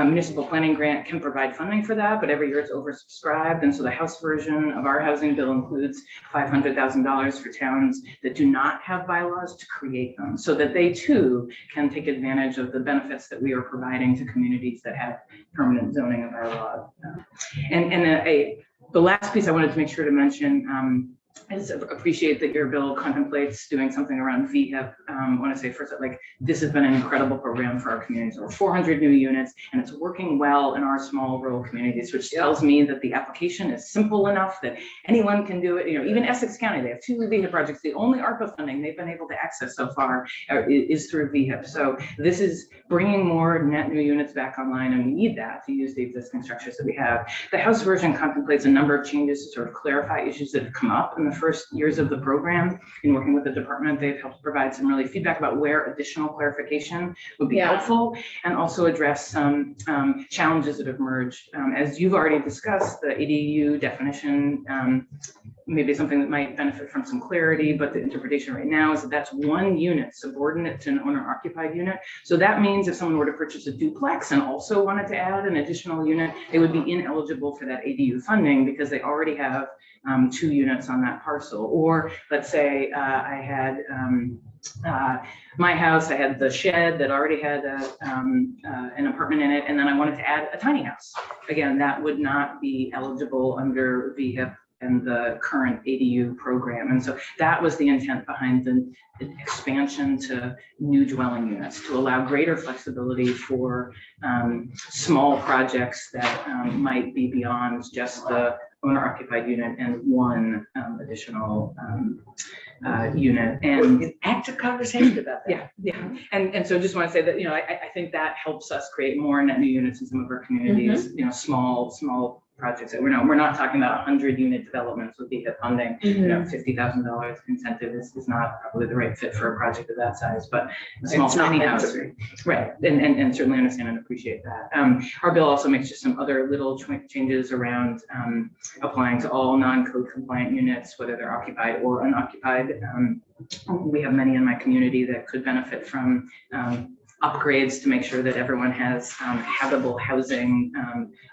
municipal planning grant can provide funding for that, but every year it's oversubscribed. And so the House version of our housing bill includes $500,000 for towns that do not have bylaws to create them, so that they too can take advantage of the benefits that we are providing to communities that have permanent zoning of our law. The last piece I wanted to make sure to mention, I just appreciate that your bill contemplates doing something around VHIP. I want to say first, like, this has been an incredible program for our communities, over 400 new units, and it's working well in our small rural communities, which tells me that the application is simple enough that anyone can do it. You know, even Essex County, they have 2 VHIP projects. The only ARPA funding they've been able to access so far is through VHIP. So this is bringing more net new units back online, and we need that to use the existing structures that we have. The House version contemplates a number of changes to sort of clarify issues that have come up in the first years of the program. In working with the department, they've helped provide some really feedback about where additional clarification would be helpful, and also address some challenges that have emerged. As you've already discussed, the ADU definition maybe something that might benefit from some clarity, but the interpretation right now is that that's 1 unit subordinate to an owner-occupied unit. So that means if someone were to purchase a duplex and also wanted to add an additional unit, they would be ineligible for that ADU funding because they already have 2 units on that parcel. Or let's say I had my house, I had the shed that already had an apartment in it, and then I wanted to add a tiny house. Again, that would not be eligible under VHIP and the current ADU program. And so that was the intent behind the expansion to new dwelling units, to allow greater flexibility for small projects that might be beyond just the owner-occupied unit and 1 additional unit. And active conversation about that. yeah. And so just want to say that, you know, I think that helps us create more net new units in some of our communities, you know, small projects that we're not talking about 100 unit developments with VHIP funding. You know, $50,000 incentive is not probably the right fit for a project of that size, but a small tiny house, right? And certainly understand and appreciate that. Our bill also makes just some other little changes around applying to all non-code compliant units, whether they're occupied or unoccupied. We have many in my community that could benefit from upgrades to make sure that everyone has habitable housing.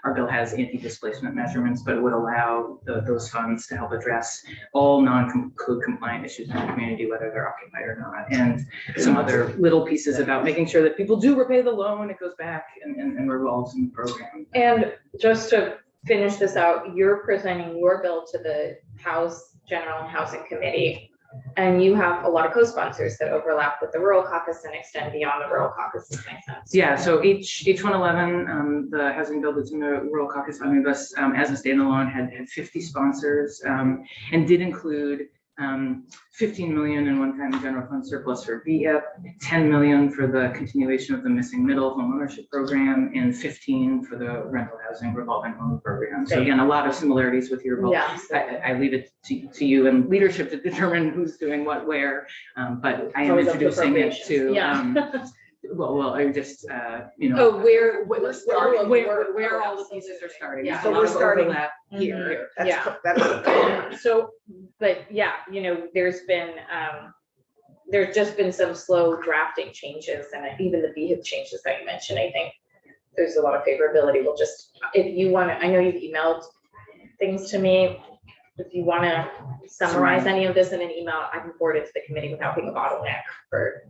Our bill has anti-displacement measurements, but it would allow those funds to help address all non-code compliant issues in the community, whether they're occupied or not. And some other little pieces about making sure that people do repay the loan, it goes back and revolves in the program. And just to finish this out, you're presenting your bill to the House General and Housing Committee. And you have a lot of co-sponsors that overlap with the Rural Caucus and extend beyond the Rural Caucus, does that make sense? Yeah, so H111, the housing bill that's in the Rural Caucus omnibus, as a standalone had 50 sponsors and did include 15 million in one-time general fund surplus for VHIP, 10 million for the continuation of the missing middle home ownership program, and 15 for the rental housing revolving loan program. So again, a lot of similarities with your bill. Yeah. I leave it to you and leadership to determine who's doing what where, but I am introducing it to. Well, I just, you know. Oh, where all the pieces are starting. Yeah. So we're starting here. So, but yeah, you know, there's just been some slow drafting changes, and even the VHIP changes that you mentioned, I think there's a lot of favorability. We'll just, if you want to, I know you've emailed things to me. If you want to summarize any of this in an email, I can forward it to the committee without being a bottleneck for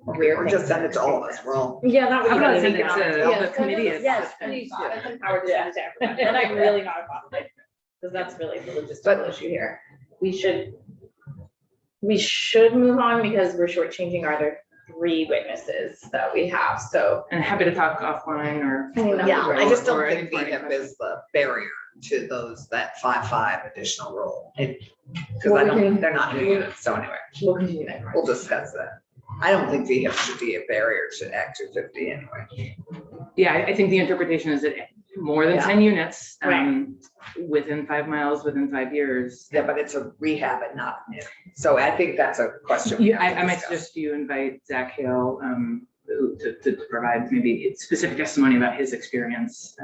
weird Or things. just send it to all of us, we're all. Yeah, that would I'm be not really sending it to the economic. committee. Yes, please do. That's empowered to send it to everyone, and I'm really not a bottleneck, because that's really the logistical issue here. We should move on because we're shortchanging our other 3 witnesses that we have, so. And happy to talk offline or. Yeah, I just don't or think any VHIP is the barrier to those, that 5.5 additional role. Because they're not new units, so anyway, We'll continue that. we'll discuss that. I don't think VHIP should be a barrier to Act 250 anyway. Yeah, I think the interpretation is that more than 10 units, Right. within 5 miles, within 5 years. Yeah, but it's a rehab and not new. So I think that's a question. we Yeah, have to I might discuss. suggest you invite Zach Hale, to provide maybe specific testimony about his experience.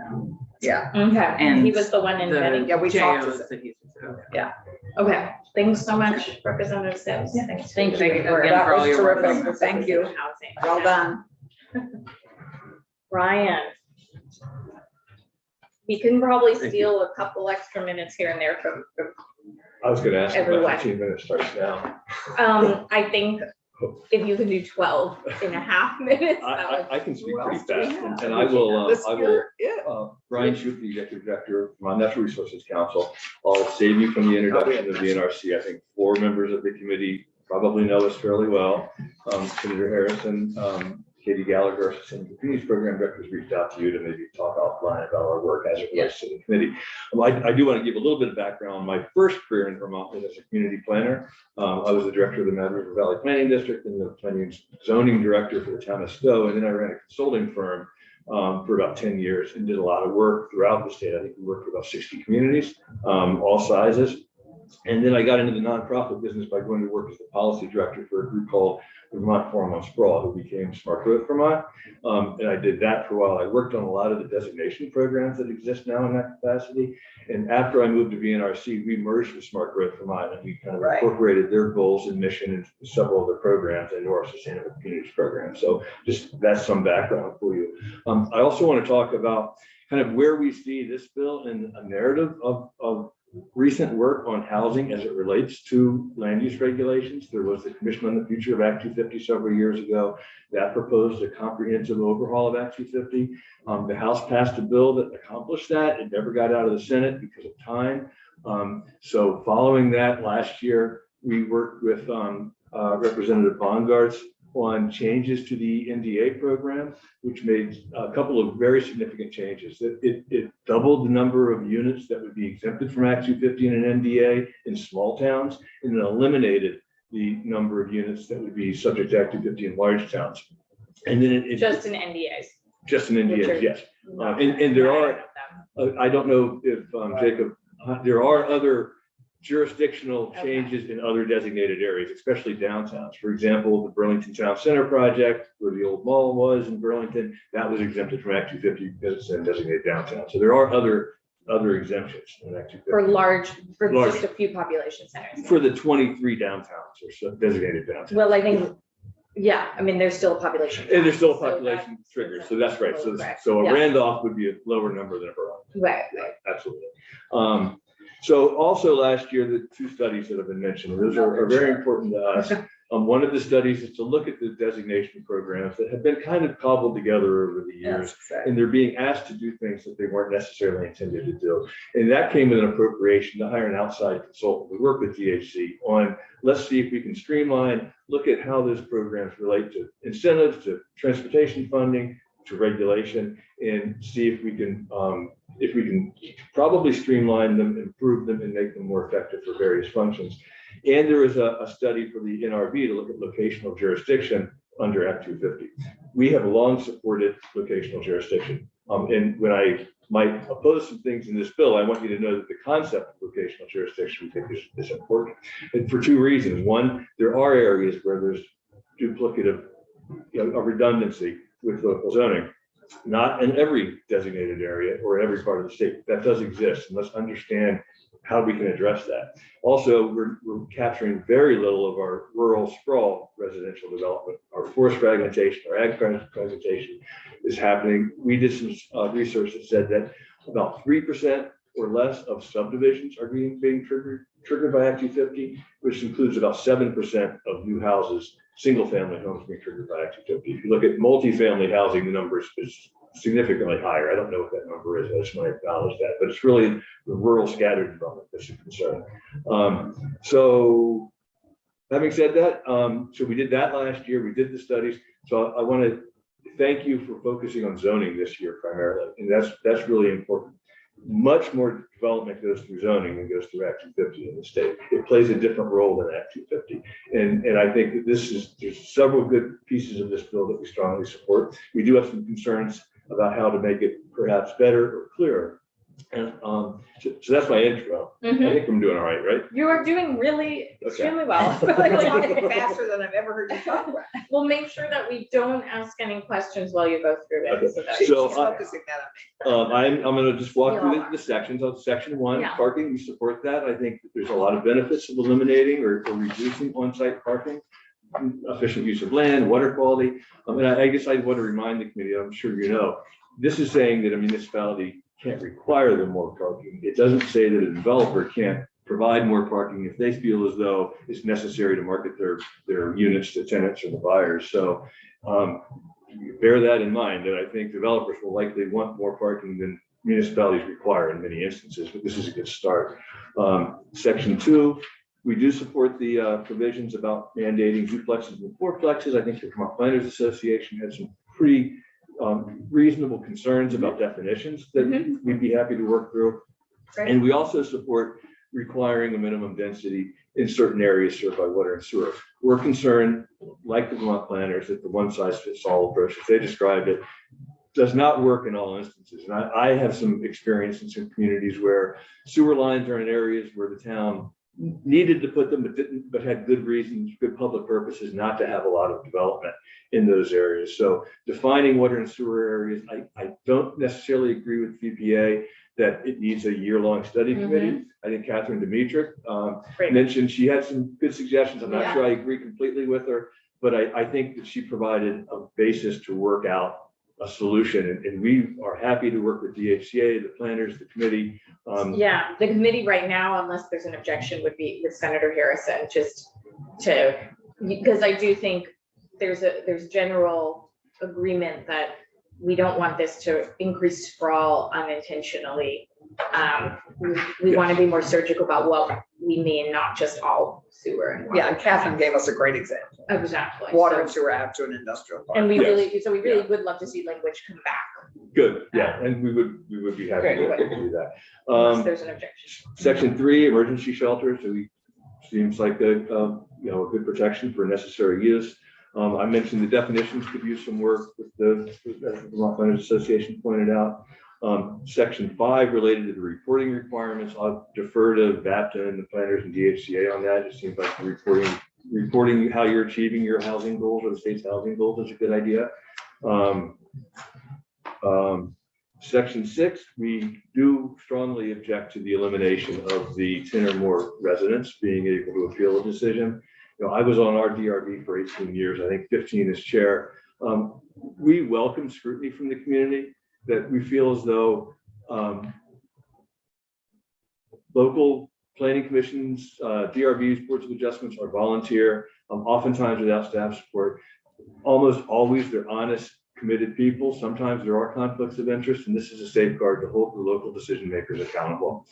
Yeah, Okay, And he was the one in Bennington. Yeah, we talked to JOs that he's. Okay, thanks so much, Representative Sims. Thanks. Thank you. Thank you again That for all was your work. terrific. Thank you. Housing. well done. Ryan. We can probably steal a couple extra minutes here and there from I was gonna ask if Everyone. my 15 minutes starts now. I think if you can do 12 and a half minutes. that would- I can speak who pretty else do we fast, have? and I will, This I will, year, yeah. Brian Shute, the Executive Director from Natural Resources Council. I'll save you from the introduction of the NRC. I think 4 members of the committee probably know us fairly well. Senator Harrison, Katie Gallagher, Sustainable Communities Program Director, has reached out to you to maybe talk offline about our work as it relates to the committee. I do want to give a little bit of background. My first career in Vermont was as a community planner. I was the director of the Mad River Valley Planning District and the planning zoning director for the town of Stowe. And then I ran a consulting firm for about 10 years and did a lot of work throughout the state. I think we worked with about 60 communities, all sizes. And then I got into the nonprofit business by going to work as the policy director for a group called the Vermont Forum on Sprawl, who became Smart Growth Vermont. And I did that for a while. I worked on a lot of the designation programs that exist now in that capacity. And after I moved to VNRC, we merged with Smart Growth Vermont, and we kind of incorporated their goals and mission into several other programs into our Sustainable Communities program. So just that's some background for you. I also want to talk about kind of where we see this bill in a narrative of recent work on housing as it relates to land use regulations. There was the Commission on the Future of Act 250 several years ago that proposed a comprehensive overhaul of Act 250. The House passed a bill that accomplished that. It never got out of the Senate because of time. So following that, last year, we worked with Representative Bongartz on changes to the NDA program, which made a couple of very significant changes. It doubled the number of units that would be exempted from Act 250 in an NDA in small towns, and it eliminated the number of units that would be subject to Act 250 in large towns. And then it Just in NDAs. just in Which NDAs, are- yes. And there are, Them. I don't know if Jacob, there are other jurisdictional changes in other designated areas, especially downtowns. For example, the Burlington Town Center project, where the old mall was in Burlington, that was exempted from Act 250 because it's in designated downtown. So there are other exemptions in Act 250. For Large. just a few population centers. For the 23 downtowns or so designated downtowns. Well, I think, yeah, I mean, there's still a population. And there's still a so population that's- trigger, so that's right. So Correct. a Yeah. Randolph would be a lower number than a Burlington. Right, Absolutely. So also last year, the 2 studies that have been mentioned, those are very important to us. One of the studies is to look at the designation programs that have been kind of cobbled together over the years, and they're being asked to do things that they weren't necessarily intended to do. And that came with an appropriation to hire an outside consultant. We work with DHC on, let's see if we can streamline, look at how those programs relate to incentives, to transportation funding, to regulation, and see if we can probably streamline them, improve them, and make them more effective for various functions. And there is a study for the NRV to look at locational jurisdiction under Act 250. We have long supported locational jurisdiction. And when I might oppose some things in this bill, I want you to know that the concept of locational jurisdiction we think is important. And for 2 reasons. One, there are areas where there's duplicative, a redundancy with local zoning. Not in every designated area or every part of the state. That does exist, and let's understand how we can address that. Also, we're capturing very little of our rural sprawl residential development. Our forest fragmentation, our ag fragmentation is happening. We did some research that said that about 3% or less of subdivisions are being triggered by Act 250, which includes about 7% of new houses, single-family homes being triggered by Act 250. If you look at multifamily housing, the number is significantly higher. I don't know what that number is. I just want to acknowledge that, but it's really the rural scattered development that's a concern. So having said that, so we did that last year. We did the studies. So I want to thank you for focusing on zoning this year primarily, and that's really important. Much more development goes through zoning than goes through Act 250 in the state. It plays a different role than Act 250. And I think that there's several good pieces of this bill that we strongly support. We do have some concerns about how to make it perhaps better or clearer. And so that's my intro. I think I'm doing all right? You are doing really extremely well. Faster than I've ever heard you talk about. We'll make sure that we don't ask any questions while you go through it. Okay. So that- She's So, focusing that on me. I'm going to just walk through Yeah. the sections. On section 1, Yeah. parking, we support that. I think that there's a lot of benefits of eliminating or reducing on-site parking, efficient use of land, water quality. And I guess I want to remind the committee, I'm sure you know, this is saying that a municipality can't require them more parking. It doesn't say that a developer can't provide more parking if they feel as though it's necessary to market their units to tenants or the buyers. So bear that in mind, that I think developers will likely want more parking than municipalities require in many instances, but this is a good start. Section 2, we do support the provisions about mandating duplexes and fourplexes. I think the Vermont Planners Association had some pretty reasonable concerns about definitions that we'd be happy to work through. Great. And we also support requiring a minimum density in certain areas served by water and sewer. We're concerned, like the Vermont planners, that the one size fits all approach, as they described it, does not work in all instances. And I have some experience in some communities where sewer lines are in areas where the town needed to put them, but had good reasons, good public purposes not to have a lot of development in those areas. So defining water and sewer areas, I don't necessarily agree with VPA that it needs a year-long study committee. I think Catherine Dimitrick mentioned she had some good suggestions. I'm not sure I agree completely with her, but I think that she provided a basis to work out a solution, and we are happy to work with DHCA, the planners, the committee. Yeah, the committee right now, unless there's an objection, would be with Senator Harrison, just to, because I do think there's general agreement that we don't want this to increase sprawl unintentionally. We want to be more surgical about what we mean, not just all sewer and water. Yeah, and Catherine gave us a great example. Exactly. Water So- and sewer out to an industrial park. And we Yes. really would love to see language come back, Good, yeah, and we would be happy to do that. unless there's an objection. Section 3, emergency shelters, seems like a good protection for necessary use. I mentioned the definitions could use some work with the Vermont Planners Association pointed out. Section 5 related to the reporting requirements, I'll defer to VAPTA and the planners and DHCA on that. It seems like the reporting how you're achieving your housing goals or the state's housing goals is a good idea. Section 6, we do strongly object to the elimination of the 10 or more residents being able to appeal a decision. I was on our DRB for 18 years, I think 15 as chair. We welcome scrutiny from the community, that we feel as though local planning commissions, DRBs, boards of adjustments are volunteer, oftentimes without staff support. Almost always they're honest, committed people. Sometimes there are conflicts of interest, and this is a safeguard to hold the local decision makers accountable.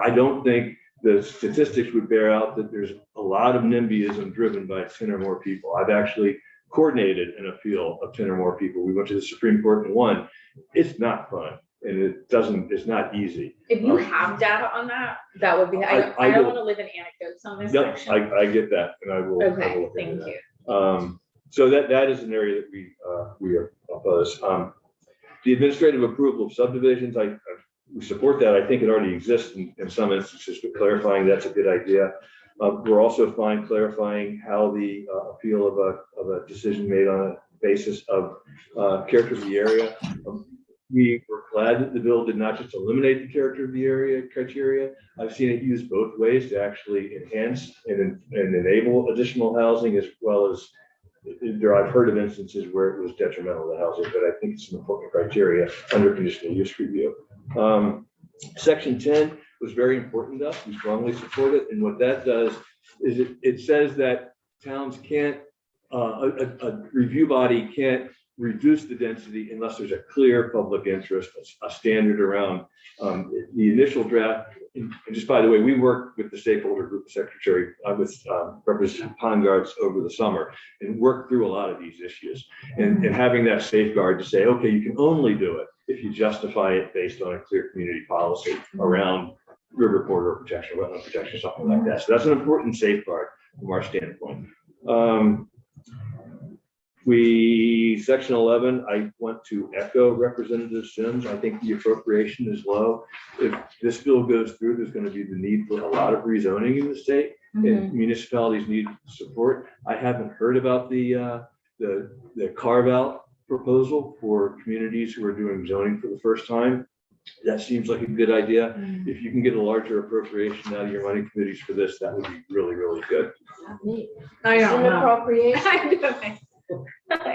I don't think the statistics would bear out that there's a lot of NIMBYism driven by 10 or more people. I've actually coordinated an appeal of 10 or more people. We went to the Supreme Court and won. It's not fun, and it's not easy. If you have data on that, that would be, I I don't will- want to live in anecdotes on this Yep, section. I get that, and I will. I will Okay, look into thank that. you. So that is an area that we are opposed. The administrative approval of subdivisions, we support that. I think it already exists in some instances, but clarifying that's a good idea. We're also fine clarifying how the appeal of a decision made on a basis of character of the area. We were glad that the bill did not just eliminate the character of the area criteria. I've seen it used both ways to actually enhance and enable additional housing, as well as I've heard of instances where it was detrimental to housing, but I think it's an important criteria under conditional use review. Section 10 was very important to us. We strongly support it. And what that does is it says that towns can't, a review body can't reduce the density unless there's a clear public interest, a standard around the initial draft. And just by the way, we worked with the stakeholder group secretary with Representative Pongartz over the summer and worked through a lot of these issues, and having that safeguard to say, okay, you can only do it if you justify it based on a clear community policy around river corridor protection, wetland protection, something like that. So that's an important safeguard from our standpoint. Section 11, I want to echo Representative Sims. I think the appropriation is low. If this bill goes through, there's going to be the need for a lot of rezoning in the state, and municipalities need support. I haven't heard about the carve out proposal for communities who are doing zoning for the first time. That seems like a good idea. If you can get a larger appropriation out of your money committees for this, that would be really, really good. I don't know. Appropriation.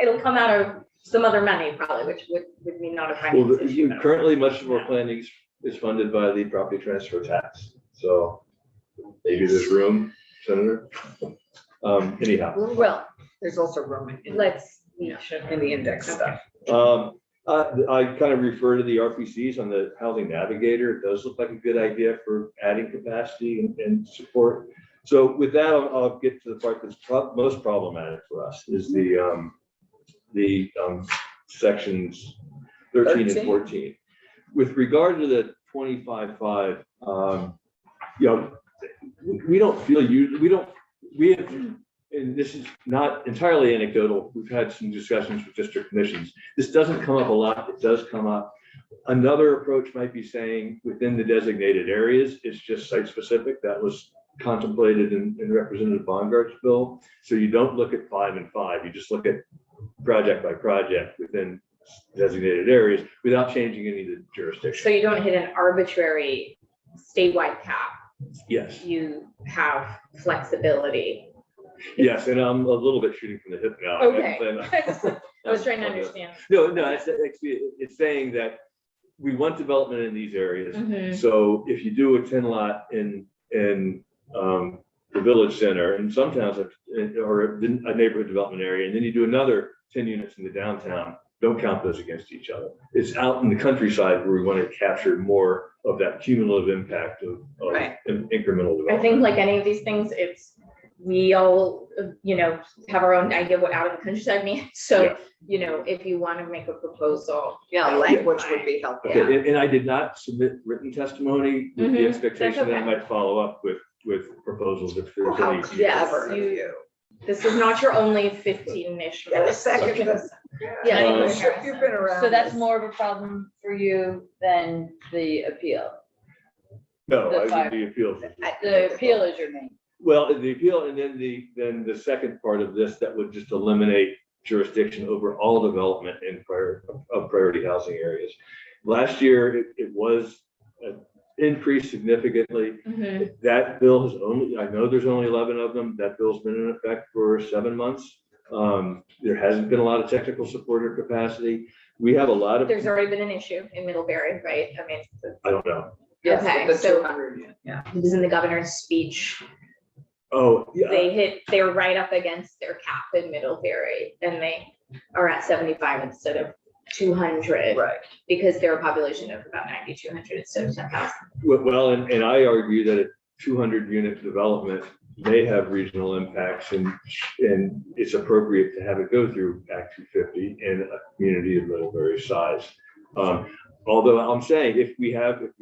It'll come out of some other money probably, which would mean not a Well, finance issue. currently, much of our planning is funded by the property transfer tax. So maybe there's room, Senator. Anyhow. Well, there's also room in We should. the index stuff. I kind of refer to the RPCs on the Housing Navigator. It does look like a good idea for adding capacity and support. So with that, I'll get to the part that's most problematic for us is the sections 13 and 14. With regard to the 25.5, you know, we don't feel we have, and this is not entirely anecdotal. We've had some discussions with district commissions. This doesn't come up a lot. It does come up. Another approach might be saying within the designated areas, it's just site specific. That was contemplated in Representative Bongart's bill. So you don't look at 5 and 5. You just look at project by project within designated areas without changing any of the jurisdictions. So you don't hit an arbitrary statewide cap. Yes. You have flexibility. Yes, and I'm a little bit shooting from the hip now. Okay. I was trying to understand. No, it's saying that we want development in these areas. Mhm. So if you do a 10 lot in the village center, and some towns have, or a neighborhood development area, and then you do another 10 units in the downtown, don't count those against each other. It's out in the countryside where we want to capture more of that cumulative impact of Right. incremental development. I think like any of these things, we all, have our own idea of what out of the countryside means. So, Yeah. if you want to make a proposal. Yeah, language would be helpful. Okay, and I did not submit written testimony with the Mhm, expectation that I that's okay. might follow up with proposals if there's How any. Yes, clever of you- you. This is not your only 15-ish. Get a second. Yeah, You've been around. So that's this. more of a problem for you than the appeal. No, the I five. did the appeal. The appeal is your main. Well, the appeal, and then the second part of this, that would just eliminate jurisdiction over all development in priority housing areas. Last year, it was increased significantly. Mhm. That bill has I know there's only 11 of them. That bill's been in effect for 7 months. There hasn't been a lot of technical support or capacity. We have a lot of, There's already been an issue in Middlebury, right? I mean, I don't know. Yes, Okay, the so- 200 unit, yeah. it was in the governor's speech. Oh, yeah. They're right up against their cap in Middlebury, and they are at 75 instead of 200. Right. Because they're a population of about 9,200 instead of 10,000. Well, and I argue that a 200 unit development may have regional impacts and it's appropriate to have it go through Act 250 in a community of Middlebury size. Although I'm saying if we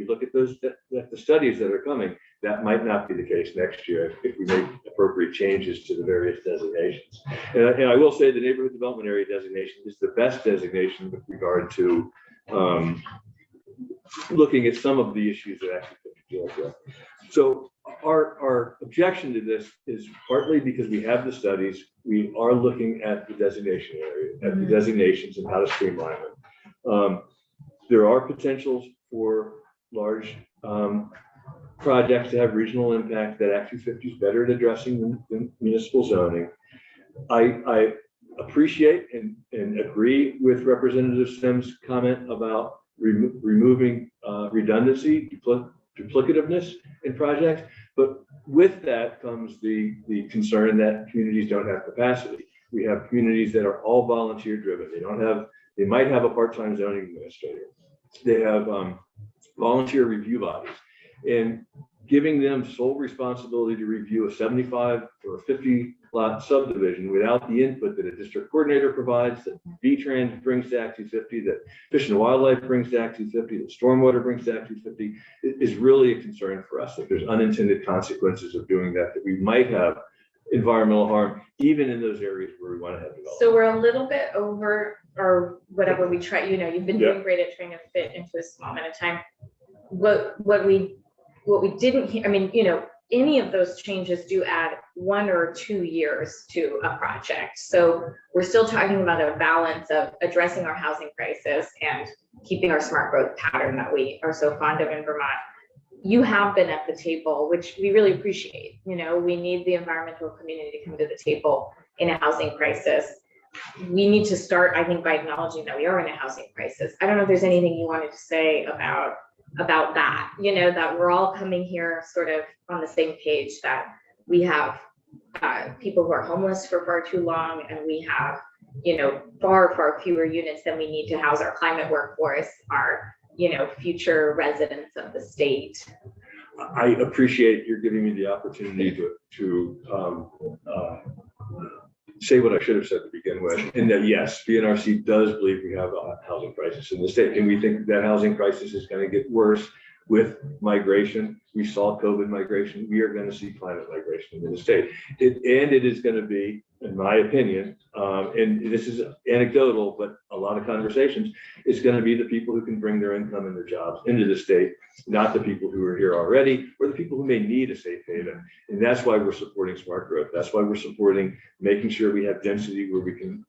look at the studies that are coming, that might not be the case next year if we make appropriate changes to the various designations. And I will say the neighborhood development area designation is the best designation with regard to looking at some of the issues that actually deal with. So our objection to this is partly because we have the studies, we are looking at the designation area, at the designations and how to streamline them. There are potentials for large projects to have regional impact that Act 250 is better at addressing than municipal zoning. I appreciate and agree with Representative Sims' comment about removing redundancy, duplicativeness in projects. But with that comes the concern that communities don't have capacity. We have communities that are all volunteer driven. They might have a part-time zoning administrator. They have volunteer review bodies, and giving them sole responsibility to review a 75 or a 50 lot subdivision without the input that a district coordinator provides, that VTrans brings to Act 250, that Fish and Wildlife brings to Act 250, that Stormwater brings to Act 250, is really a concern for us. That there's unintended consequences of doing that we might have environmental harm, even in those areas where we want to have development. So we're a little bit over, or whatever we try, you've been doing great at trying to fit into a small amount of time. What we didn't hear, any of those changes do add 1 or 2 years to a project. So we're still talking about a balance of addressing our housing crisis and keeping our smart growth pattern that we are so fond of in Vermont. You have been at the table, which we really appreciate. We need the environmental community to come to the table in a housing crisis. We need to start, I think, by acknowledging that we are in a housing crisis. I don't know if there's anything you wanted to say about about that, you know, that we're all coming here sort of on the same page, that we have people who are homeless for far too long, and we have, you know, far fewer units than we need to house our climate workforce, our, you know, future residents of the state. I appreciate you're giving me the opportunity to say what I should have said to begin with, and that yes, BNRC does believe we have a housing crisis in the state, and we think that housing crisis is going to get worse with migration. We saw COVID migration. We are going to see climate migration in the state. It is going to be, in my opinion, and this is anecdotal, but a lot of conversations, it's going to be the people who can bring their income and their jobs into the state, not the people who are here already, or the people who may need a safe haven. And that's why we're supporting smart growth. That's why we're supporting making sure we have density where we can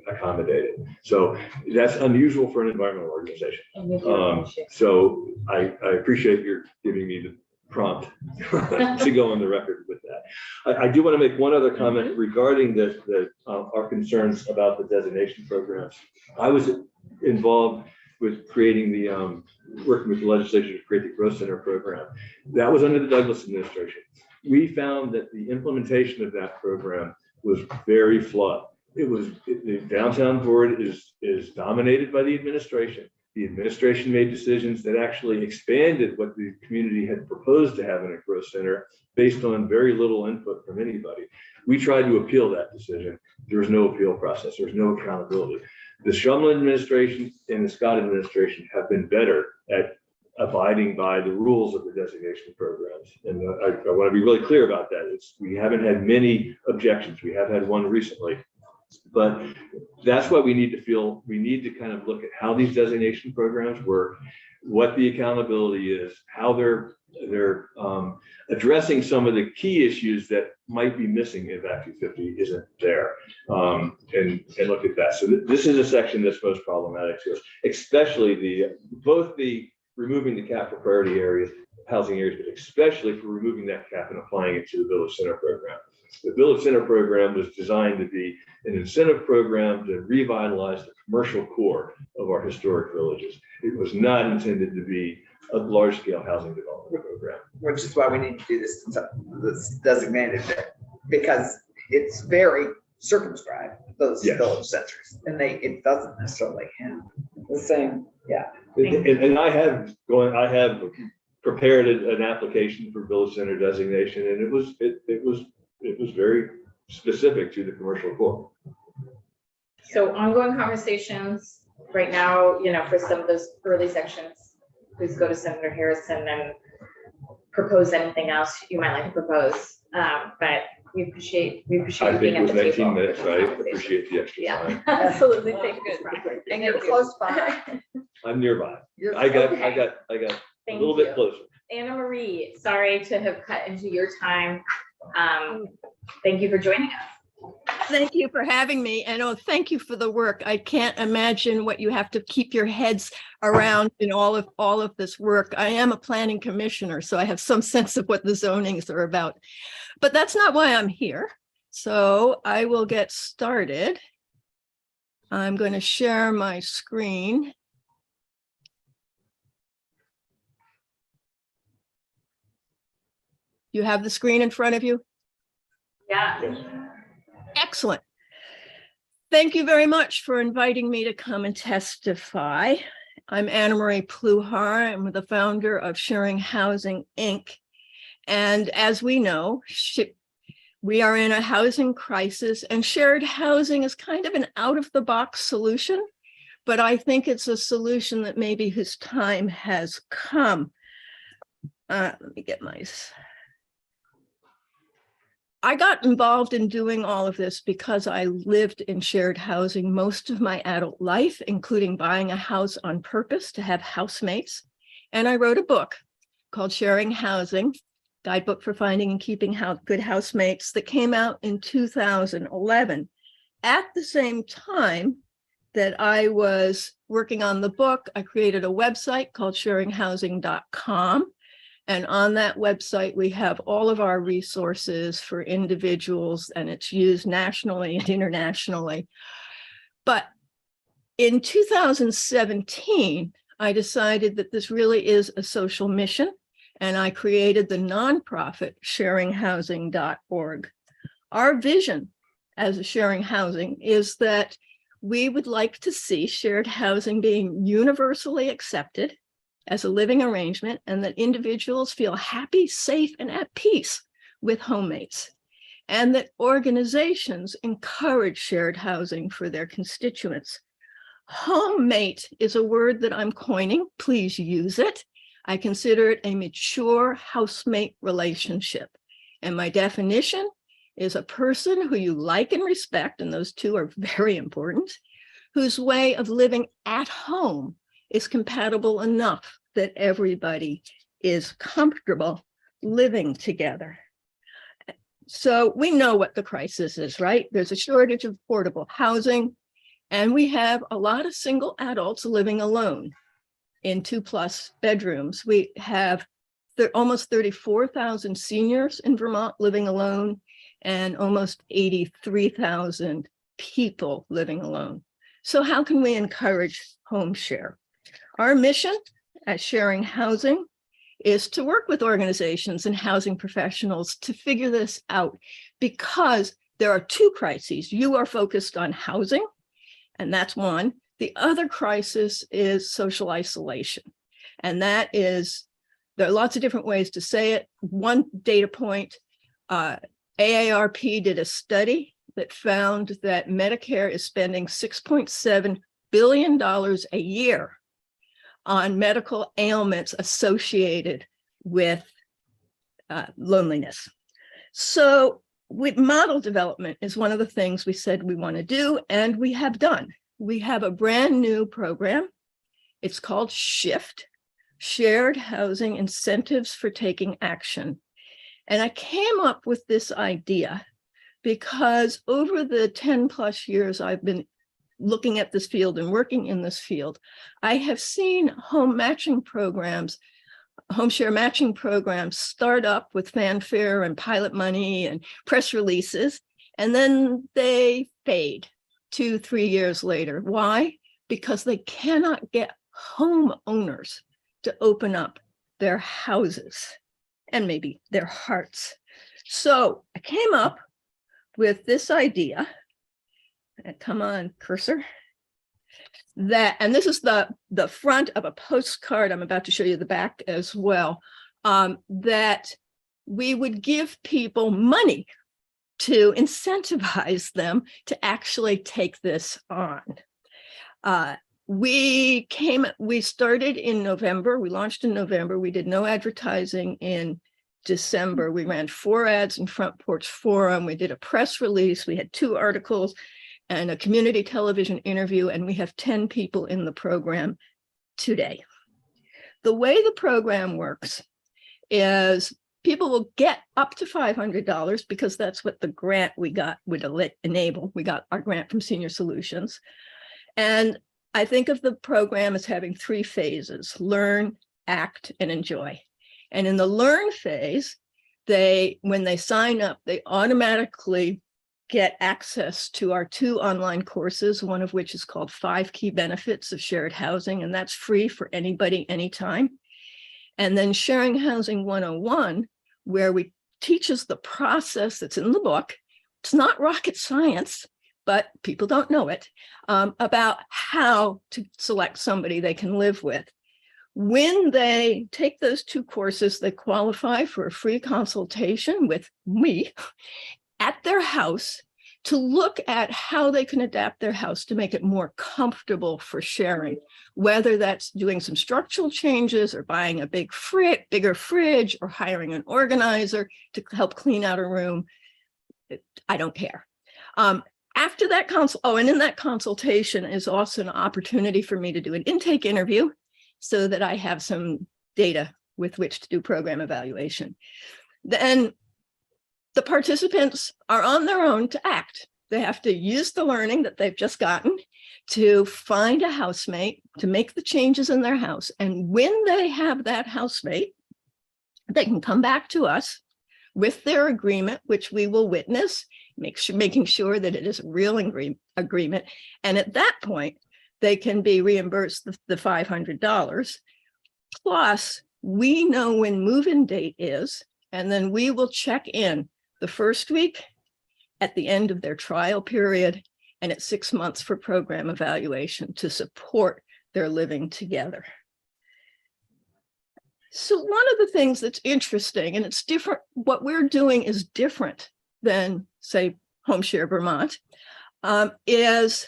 accommodate it. So that's unusual for an environmental organization. So I appreciate your giving me the prompt to go on the record with that. I do want to make one other comment regarding our concerns about the designation programs. I was involved with creating working with the legislature to create the Growth Center program. That was under the Douglas administration. We found that the implementation of that program was very flawed. The downtown board is dominated by the administration. The administration made decisions that actually expanded what the community had proposed to have in a growth center based on very little input from anybody. We tried to appeal that decision. There was no appeal process. There was no accountability. The Shumlin administration and the Scott administration have been better at abiding by the rules of the designation programs. And I want to be really clear about that. We haven't had many objections. We have had one recently. But that's what we need to kind of look at how these designation programs work, what the accountability is, how they're addressing some of the key issues that might be missing if Act 250 isn't there, and look at that. So this is a section that's most problematic to us, especially both the removing the cap for priority areas, housing areas, but especially for removing that cap and applying it to the Village Center program. The Village Center program was designed to be an incentive program to revitalize the commercial core of our historic villages. It was not intended to be a large-scale housing development program. Which is why we need to do this designated bit, because it's very circumscribed, those Yes. village centers, and it doesn't necessarily have the same, yeah. And I have prepared an application for Village Center designation, and it was very specific to the commercial core. So ongoing conversations right now, you know, for some of those early sections, please go to Senator Harrison and propose anything else you might like to propose. But we appreciate you being at the table. 19 minutes, I appreciate the extra Yeah, time. absolutely. Thank you. And you're close by. I'm nearby. You're- I got Okay. a Thank little you. bit closer. Anna Marie, sorry to have cut into your time. Thank you for joining us. Thank you for having me. And thank you for the work. I can't imagine what you have to keep your heads around in all of this work. I am a planning commissioner, so I have some sense of what the zonings are about. But that's not why I'm here. So I will get started. I'm going to share my screen. You have the screen in front of you? Yeah. Excellent. Thank you very much for inviting me to come and testify. I'm Anna Marie Pluhar. I'm the founder of Sharing Housing, Inc. And as we know, we are in a housing crisis, and shared housing is kind of an out-of-the-box solution, but I think it's a solution that maybe whose time has come. Let me get my... I got involved in doing all of this because I lived in shared housing most of my adult life, including buying a house on purpose to have housemates. And I wrote a book called Sharing Housing, Guidebook for Finding and Keeping Good Housemates, that came out in 2011. At the same time that I was working on the book, I created a website called sharinghousing.com. And on that website, we have all of our resources for individuals, and it's used nationally and internationally. But in 2017, I decided that this really is a social mission, and I created the nonprofit sharinghousing.org. Our vision as a sharing housing is that we would like to see shared housing being universally accepted as a living arrangement, and that individuals feel happy, safe, and at peace with homemates, and that organizations encourage shared housing for their constituents. Homemate is a word that I'm coining. Please use it. I consider it a mature housemate relationship. And my definition is a person who you like and respect, and those two are very important, whose way of living at home is compatible enough that everybody is comfortable living together. So we know what the crisis is, right? There's a shortage of affordable housing, and we have a lot of single adults living alone in 2+ bedrooms. We have almost 34,000 seniors in Vermont living alone, and almost 83,000 people living alone. So how can we encourage home share? Our mission at Sharing Housing is to work with organizations and housing professionals to figure this out, because there are two crises. You are focused on housing, and that's one. The other crisis is social isolation. And that is, there are lots of different ways to say it. One data point, AARP did a study that found that Medicare is spending $6.7 billion a year on medical ailments associated with loneliness. So model development is one of the things we said we want to do, and we have done. We have a brand new program. It's called SHIFT, Shared Housing Incentives for Taking Action. And I came up with this idea because over the 10+ years I've been looking at this field and working in this field, I have seen home matching programs, home share matching programs start up with fanfare and pilot money and press releases, and then they fade 2-3 years later. Why? Because they cannot get homeowners to open up their houses and maybe their hearts. So I came up with this idea. Come on, cursor. And this is the front of a postcard. I'm about to show you the back as well. That we would give people money to incentivize them to actually take this on. We started in November. We launched in November. We did no advertising in December. We ran 4 ads in Front Porch Forum. We did a press release. We had 2 articles and a community television interview, and we have 10 people in the program today. The way the program works is people will get up to $500 because that's what the grant we got would enable. We got our grant from Senior Solutions. And I think of the program as having 3 phases: learn, act, and enjoy. And in the learn phase, when they sign up, they automatically get access to our 2 online courses, one of which is called 5 Key Benefits of Shared Housing, and that's free for anybody, anytime. And then Sharing Housing 101, where we teach us the process that's in the book. It's not rocket science, but people don't know it, about how to select somebody they can live with. When they take those 2 courses, they qualify for a free consultation with me at their house to look at how they can adapt their house to make it more comfortable for sharing, whether that's doing some structural changes or buying a bigger fridge or hiring an organizer to help clean out a room. I don't care. After that and in that consultation is also an opportunity for me to do an intake interview so that I have some data with which to do program evaluation. Then the participants are on their own to act. They have to use the learning that they've just gotten to find a housemate, to make the changes in their house. And when they have that housemate, they can come back to us with their agreement, which we will witness, making sure that it is a real agreement. And at that point, they can be reimbursed the $500. Plus, we know when move-in date is, and then we will check in the first week, at the end of their trial period, and at 6 months for program evaluation to support their living together. So one of the things that's interesting, and it's different, what we're doing is different than, say, HomeShare Vermont, is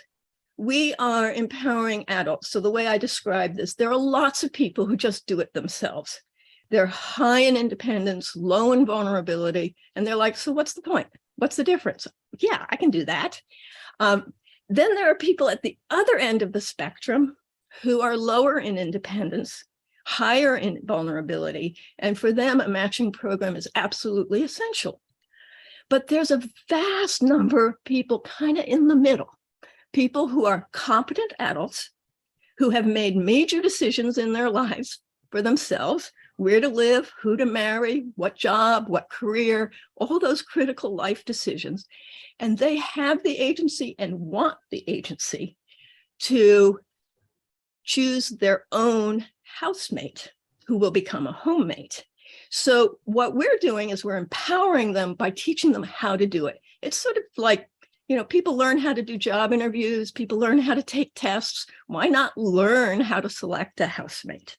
we are empowering adults. So the way I describe this, there are lots of people who just do it themselves. They're high in independence, low in vulnerability, and they're like, so what's the point? What's the difference? Yeah, I can do that. Then there are people at the other end of the spectrum who are lower in independence, higher in vulnerability, and for them, a matching program is absolutely essential. But there's a vast number of people kind of in the middle, people who are competent adults who have made major decisions in their lives for themselves, where to live, who to marry, what job, what career, all those critical life decisions. And they have the agency and want the agency to choose their own housemate who will become a homemate. So what we're doing is we're empowering them by teaching them how to do it. It's sort of like, you know, people learn how to do job interviews, people learn how to take tests. Why not learn how to select a housemate?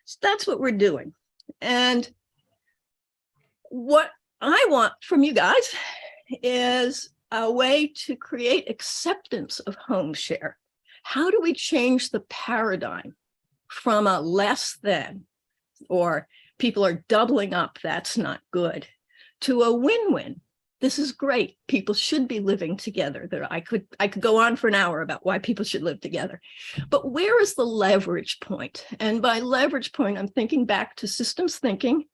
So that's what we're doing. And what I want from you guys is a way to create acceptance of HomeShare. How do we change the paradigm from a less than, or people are doubling up, that's not good, to a win-win? This is great. People should be living together. I could go on for an hour about why people should live together. But where is the leverage point? And by leverage point, I'm thinking back to systems thinking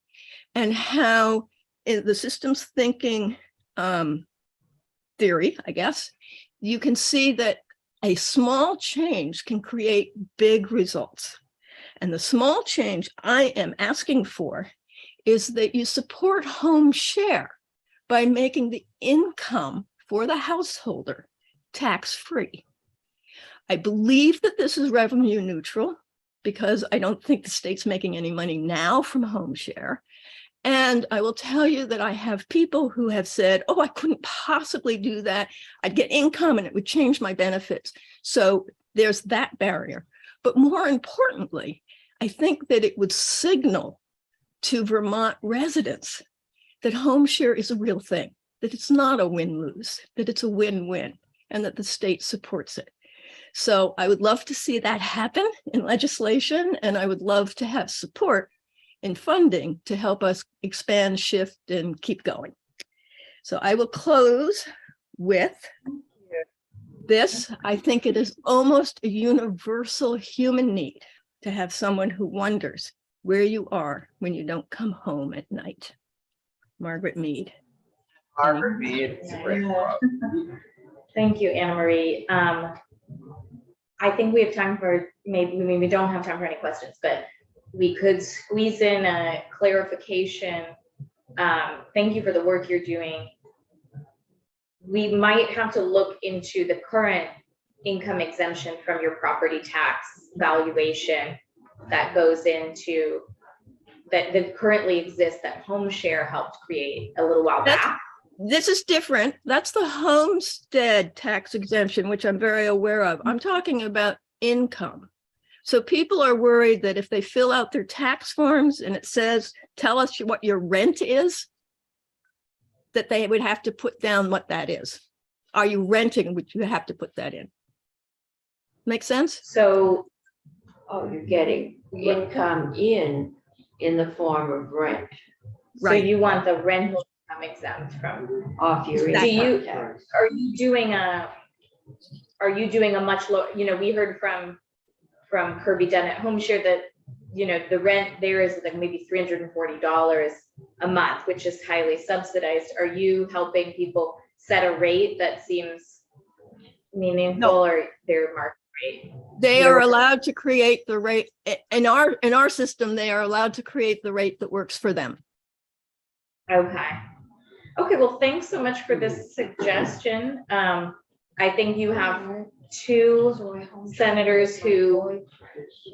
and how in the systems thinking theory, I guess, you can see that a small change can create big results. And the small change I am asking for is that you support HomeShare by making the income for the householder tax-free. I believe that this is revenue neutral because I don't think the state's making any money now from HomeShare. And I will tell you that I have people who have said, oh, I couldn't possibly do that. I'd get income and it would change my benefits. So there's that barrier. But more importantly, I think that it would signal to Vermont residents that HomeShare is a real thing, that it's not a win-lose, that it's a win-win, and that the state supports it. So I would love to see that happen in legislation, and I would love to have support in funding to help us expand, shift, and keep going. So I will close with this. I think it is almost a universal human need to have someone who wonders where you are when you don't come home at night. Margaret Mead. Margaret Mead, it's a great quote. Thank you, Anna Marie. I think we have time for, maybe we don't have time for any questions, but we could squeeze in a clarification. Thank you for the work you're doing. We might have to look into the current income exemption from your property tax valuation that goes into that currently exists, that HomeShare helped create a little while back. This is different. That's the homestead tax exemption, which I'm very aware of. I'm talking about income. So people are worried that if they fill out their tax forms and it says, tell us what your rent is, that they would have to put down what that is. Are you renting? Would you have to put that in? Make sense? So, Oh, you're getting income in the form of rent so Right. you want the rental income exempt from, off your Do you- income tax. are you doing a much lower, we heard from Kirby Dunn at HomeShare that, the rent there is like maybe $340 a month, which is highly subsidized. Are you helping people set a rate that seems meaningful or their market rate? They are allowed to create the rate in our system. They are allowed to create the rate that works for them. Okay. Well, thanks so much for this suggestion. I think you have two senators who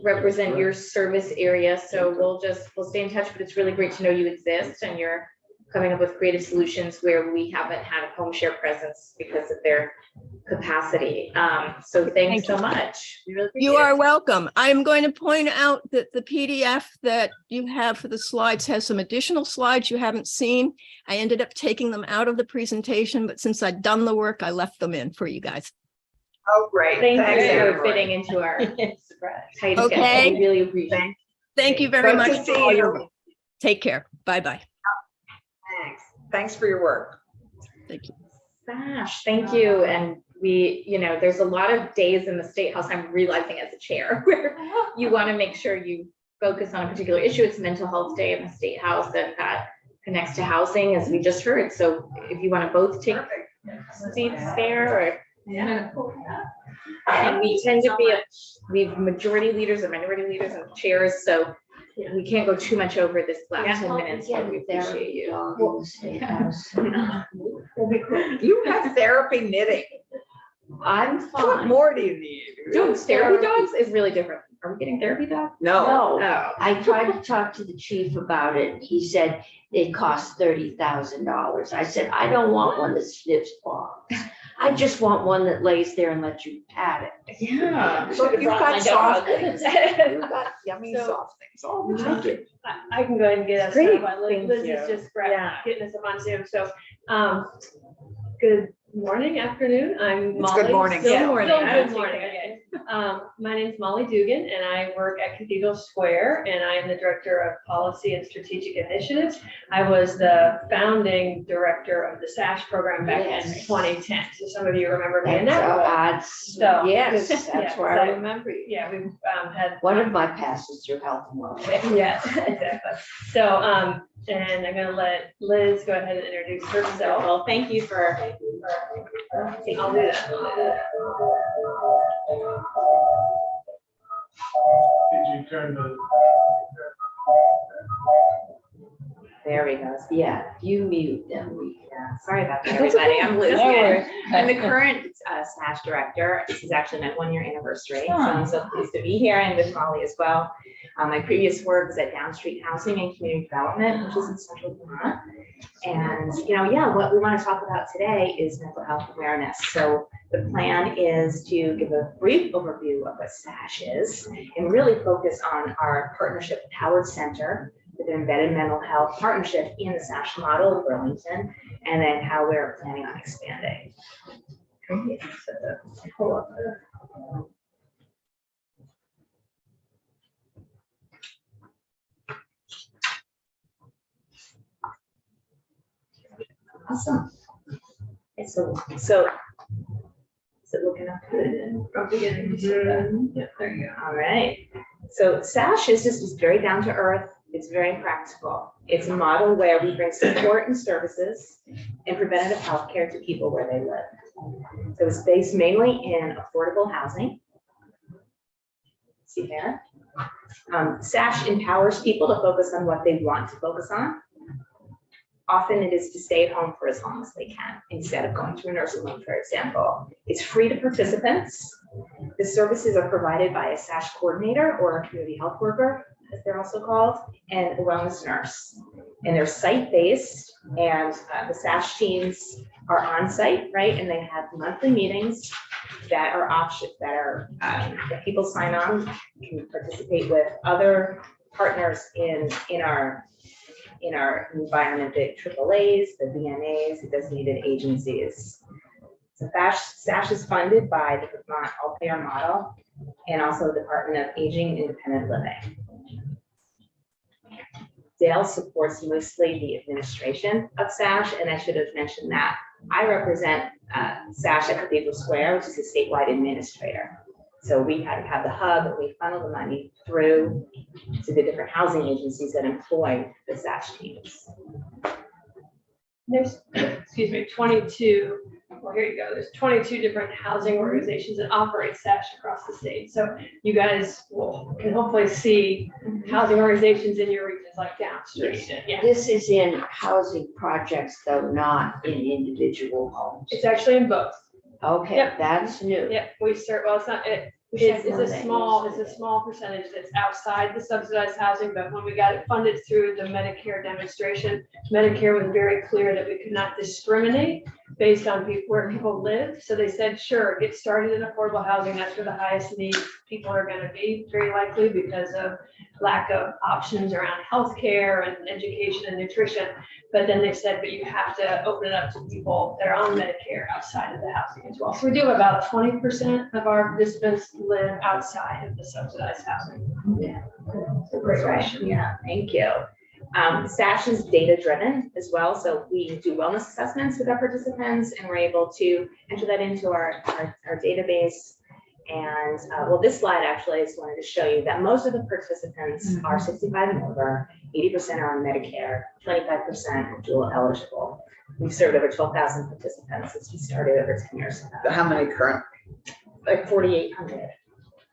represent your service area, so we'll stay in touch, but it's really great to know you exist and you're coming up with creative solutions where we haven't had a home share presence because of their capacity. So thanks so much. We really You appreciate are it. welcome. I'm going to point out that the PDF that you have for the slides has some additional slides you haven't seen. I ended up taking them out of the presentation, but since I'd done the work, I left them in for you guys. Oh, great. Thank Thanks, you for Anne Marie. fitting into our tight schedule. Okay. We really appreciate it. Thank you very Good much. to for see all your you. work. Take care. Bye-bye. Thanks. Thanks for your work. Thank you. Sash, thank you. And there's a lot of days in the State House, I'm realizing as a chair, where you want to make sure you focus on a particular issue. It's Mental Health Day in the State House, and that connects to housing, as we just heard. So if you want to both take seats there, or and we tend to be we have majority leaders and minority leaders and chairs, so we can't go too much over this last 10 minutes, but we appreciate you. You have therapy knitting. I'm What fine. more do you need? Dude, therapy dogs is really different. Are we getting therapy dogs? No. No, Oh. I tried to talk to the chief about it. He said it costs $30,000. I said, I don't want one that sniffs bombs. I just want one that lays there and lets you pat it. Yeah. Look, you've Brought my got soft dog. things. You've got yummy So- soft things all the time. I can go ahead and get us Great, started while thank Liz you. is just Yeah. getting us up on Zoom. So, good morning, afternoon. I'm It's Molly. good morning Still still. morning. Yeah. Good morning. Okay. My name's Molly Dugan and I work at Cathedral Square and I am the Director of Policy and Strategic Initiatives. I was the founding director of the SASH program back in Yes. 2010. So some of you remember me in That's, that role. so, yes, Yeah, that's where I so- remember you. Yeah, we've had. One of my passes through health and welfare. Yeah, exactly. So, and I'm gonna let Liz go ahead and introduce herself. Well, thank you for. I'll do that. Did you turn the? There we go. Yeah, you mute them. Yeah, sorry about that, everybody. I'm Liz. No Gann. worries. I'm the current SASH director. This is actually my 1-year anniversary. So I'm so pleased to be here and with Molly as well. My previous work was at Down Street Housing and Community Development, which is in Central Vermont. And, what we want to talk about today is mental health awareness. So the plan is to give a brief overview of what SASH is and really focus on our partnership with Howard Center with an embedded mental health partnership in the SASH model of Burlington, and then how we're planning on expanding. Awesome. So is it looking up good? From beginning to Mhm. Yeah, there you go. All right. So SASH is just very down to earth. It's very practical. It's a model where we bring support and services and preventative health care to people where they live. So it's based mainly in affordable housing. See there? SASH empowers people to focus on what they want to focus on. Often it is to stay at home for as long as they can instead of going to a nursing home, for example. It's free to participants. The services are provided by a SASH coordinator or a community health worker, as they're also called, and a wellness nurse. And they're site-based, and the SASH teams are on site, right? And they have monthly meetings that are that people sign on, can participate with other partners in our environment, the AAAs, the VNAs, the designated agencies. So SASH is funded by the Vermont All-Payer Model and also the Department of Aging Independent Living. Dale supports mostly the administration of SASH, and I should have mentioned that. I represent SASH at Cathedral Square, which is a statewide administrator. So we have the hub, and we funnel the money through to the different housing agencies that employ the SASH teams. There's, 22, well, here you go. There's 22 different housing organizations that operate SASH across the state. So you guys can hopefully see housing organizations in your regions like Down Street. Yeah, This is in housing projects, though, not in individual homes. it's actually in both. Okay, Yep. that's new. Yeah, we start, well, it's not, We should it's know a that small, it's yesterday. a small percentage that's outside the subsidized housing, but when we got it funded through the Medicare demonstration, Medicare was very clear that we could not discriminate based on where people live. So they said, sure, get started in affordable housing. That's where the highest need people are gonna be, very likely because of lack of options around healthcare and education and nutrition. But then they said, but you have to open it up to people that are on Medicare outside of the housing as well. So we do have about 20% of our participants live outside of the subsidized housing. Yeah. Great question. Yeah, thank you. SASH is data-driven as well, so we do wellness assessments with our participants, and we're able to enter that into our database. And well, this slide actually, I just wanted to show you that most of the participants are 65 and over, 80% are on Medicare, 25% are dual eligible. We've served over 12,000 participants since we started over 10 years ago. How many current? Like 4,800.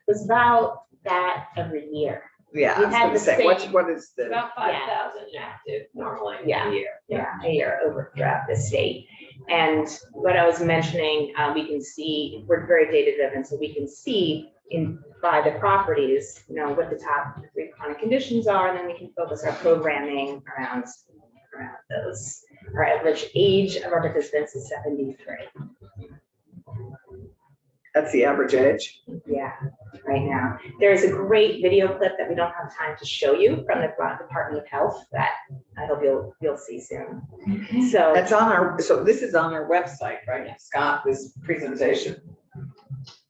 It's about that every year. Yeah, I We was had gonna the say, same- what is the, About 5,000 active normally Yeah. a year. A year over throughout the state. And what I was mentioning, we can see, we're very data driven, so we can see by the properties, what the top 3 chronic conditions are, and then we can focus our programming around those. Our average age of our participants is 73. that's the average age? Yeah, right now. There's a great video clip that we don't have time to show you from the Department of Health that I hope you'll see soon. So That's on our, so this is on our website, right, Scott, this presentation?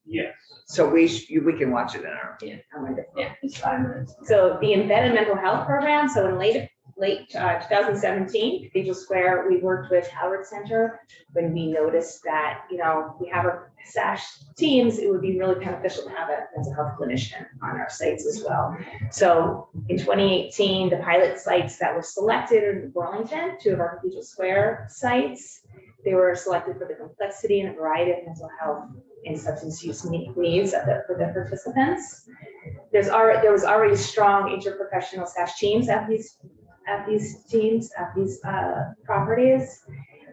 Yes. So we can watch it in our. wonderful. Yeah, it's 5 minutes. So the embedded mental health program, so in late 2017, Cathedral Square, we worked with Howard Center when we noticed that, we have our SASH teams, it would be really beneficial to have a mental health clinician on our sites as well. So in 2018, the pilot sites that were selected in Burlington, 2 of our Cathedral Square sites, they were selected for the complexity and variety of mental health and substance use needs for the participants. There was already strong interprofessional SASH teams at these properties,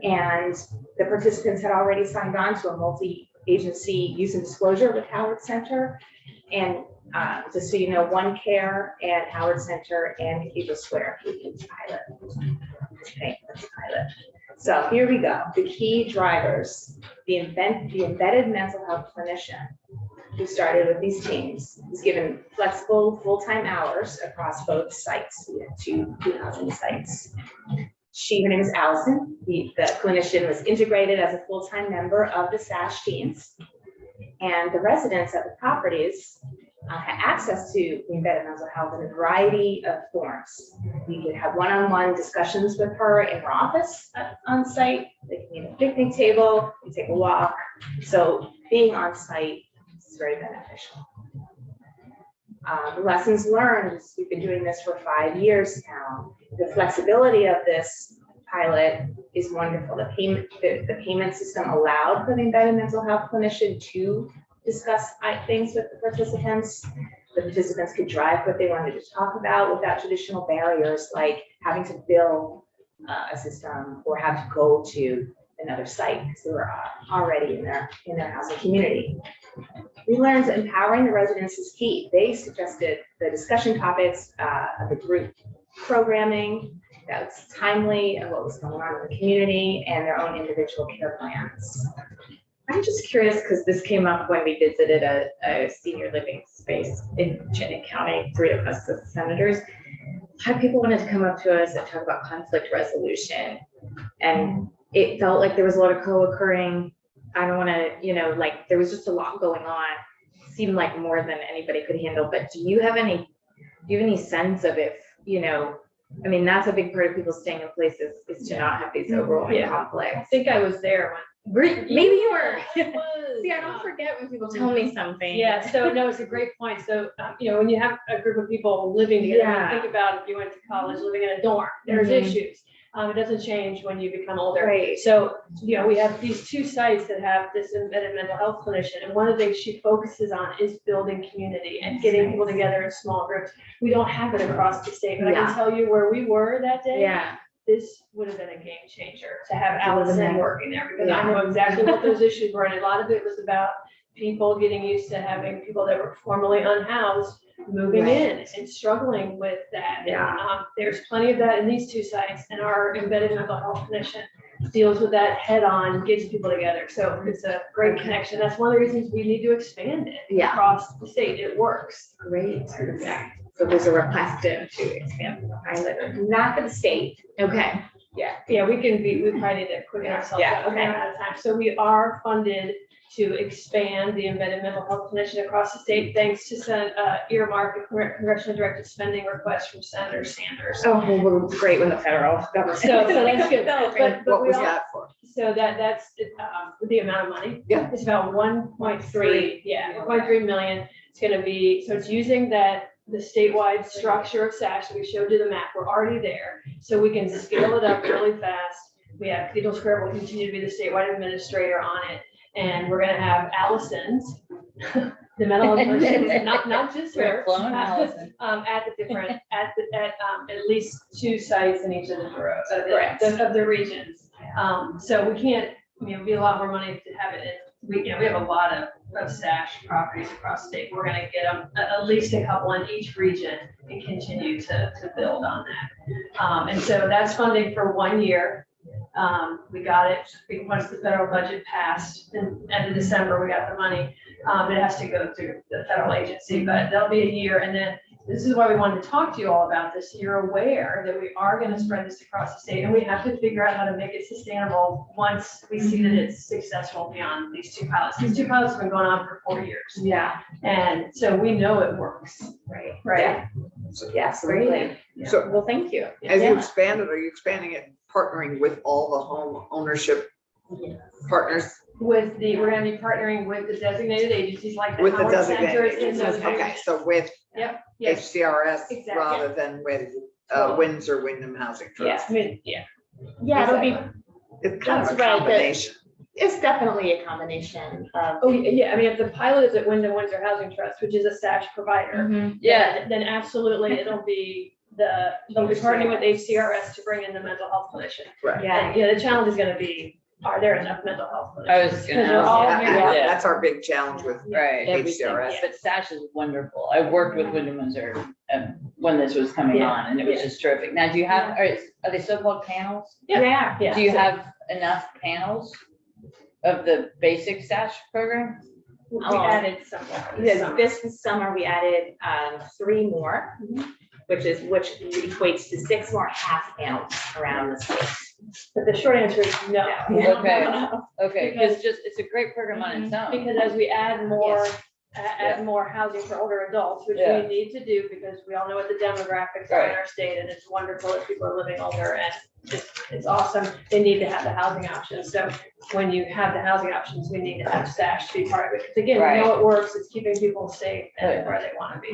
and the participants had already signed on to a multi-agency use and disclosure with Howard Center. And just so you know, One Care and Howard Center and Cathedral Square, we can pilot. Okay, let's pilot. So here we go. The key drivers, the embedded mental health clinician who started with these teams is given flexible full-time hours across both sites. We have 2 housing sites. Her name is Allison. The clinician was integrated as a full-time member of the SASH teams. And the residents at the properties had access to embedded mental health in a variety of forms. We could have one-on-one discussions with her in her office on site. They can meet at a picnic table, we take a walk. So being on site is very beneficial. The lessons learned, we've been doing this for 5 years now. The flexibility of this pilot is wonderful. The payment system allowed for the embedded mental health clinician to discuss things with the participants. The participants could drive what they wanted to talk about without traditional barriers like having to bill a system or have to go to another site because they were already in their housing community. We learned that empowering the residents is key. They suggested the discussion topics of the group programming that was timely of what was going on in the community and their own individual care plans. I'm just curious because this came up when we visited a senior living space in Chittenden County, 3 of us as senators. Had people wanted to come up to us and talk about conflict resolution, and it felt like there was a lot of co-occurring. I don't want to, like there was just a lot going on. Seemed like more than anybody could handle. But do you have any sense of if, I mean, that's a big part of people staying in places is to not have these overwhelming I conflicts. think I was there Maybe you were. when. See, I don't forget when people tell me something. Yeah, so no, it's a great point. So, when you have a group of people living together, Yeah. think about if you went to college living in a dorm, there's Mhm. issues. It doesn't change when you become older. Right. So, we have these 2 sites that have this embedded mental health clinician. And one of the things she focuses on is building community and getting people together in small groups. We don't have it across the state, but I Yeah. can tell you where we were that day. Yeah. this would have been a game changer to have Allison working there, because I know exactly what those issues were, and a lot of it was about people getting used to having people that were formerly unhoused moving in and struggling with that. Yeah. There's plenty of that in these two sites, and our embedded mental health clinician deals with that head on, gets people together. So it's a great connection. That's one of the reasons we need to expand it across the state. It works. Great. Yeah. So there's a request to expand the pilot, not for the state. Okay. Yeah, we probably need to quicken ourselves Yeah, up. We're okay. out of time. So we are funded to expand the embedded mental health clinician across the state, thanks to some earmark and congressionally directed spending request from Senator Sanders. Oh, well, we're great with the federal government. So that's good. But What we was all- that for? So that's the amount of money. Yeah. It's about 1.3, 1.3 million. It's gonna be, so it's using the statewide structure of SASH. We showed you the map. We're already there. So we can scale it up really fast. We have Cathedral Square will continue to be the statewide administrator on it. And we're gonna have Allison's, the mental health clinician, not just her. Clone Allison. At the different, at least 2 sites in each of the boroughs, Correct. of the regions. So we can't, it'd be a lot more money to have it in. We have a lot of SASH properties across the state. We're gonna get them, at least a couple in each region, and continue to build on that. And so that's funding for 1 year. We got it, once the federal budget passed, in end of December, we got the money. It has to go through the federal agency, but there'll be a year. And then this is why we wanted to talk to you all about this. You're aware that we are gonna spread this across the state, and we have to figure out how to make it sustainable once we see that it's successful beyond these 2 pilots. These 2 pilots have been going on for 4 years. Yeah, And so we know it works, right. right? Yeah, absolutely. So Well, thank you. as you expanded, are you expanding it, partnering with all the home ownership partners? We're gonna be partnering with the designated agencies like the With the Howard Center designated in those agencies? Okay, areas. so with Yep, yes, HCRS Exactly. rather than with Windsor Wyndham Housing yeah, Trust? I mean, yeah. Yeah, it'll be, It's kind of That's a right, combination. it's definitely a combination of. Oh, yeah, I mean, if the pilot is at Wyndham Windsor Housing Trust, which is a SASH provider, Mhm. Yeah, then absolutely, they'll be they'll be partnering with HCRS to bring in the mental health clinician. Right. And, the challenge is gonna be, are there enough mental health clinicians? I was just gonna Because they're all ask, here. yeah. That's our big challenge with Right. HCRS. But SASH is wonderful. I worked with Wyndham Windsor when this was coming Yeah. on, and it was just terrific. Now, do you have, are they so-called panels? Yeah. Do you have enough panels of the basic SASH program? We Oh. added some. This summer, we added 3 more, which equates to 6 more half panels around the state. But the short answer is no. Okay. Okay, because it's a great program on its own. Because as we add more, add more housing for older adults, which Yeah. we need to do because we all know what the demographics are in our state, and it's wonderful that people are living older, and it's awesome. They need to have the housing options. So when you have the housing options, we need to have SASH be part of it. Because again, we know it works. It's keeping people safe and where they want to be.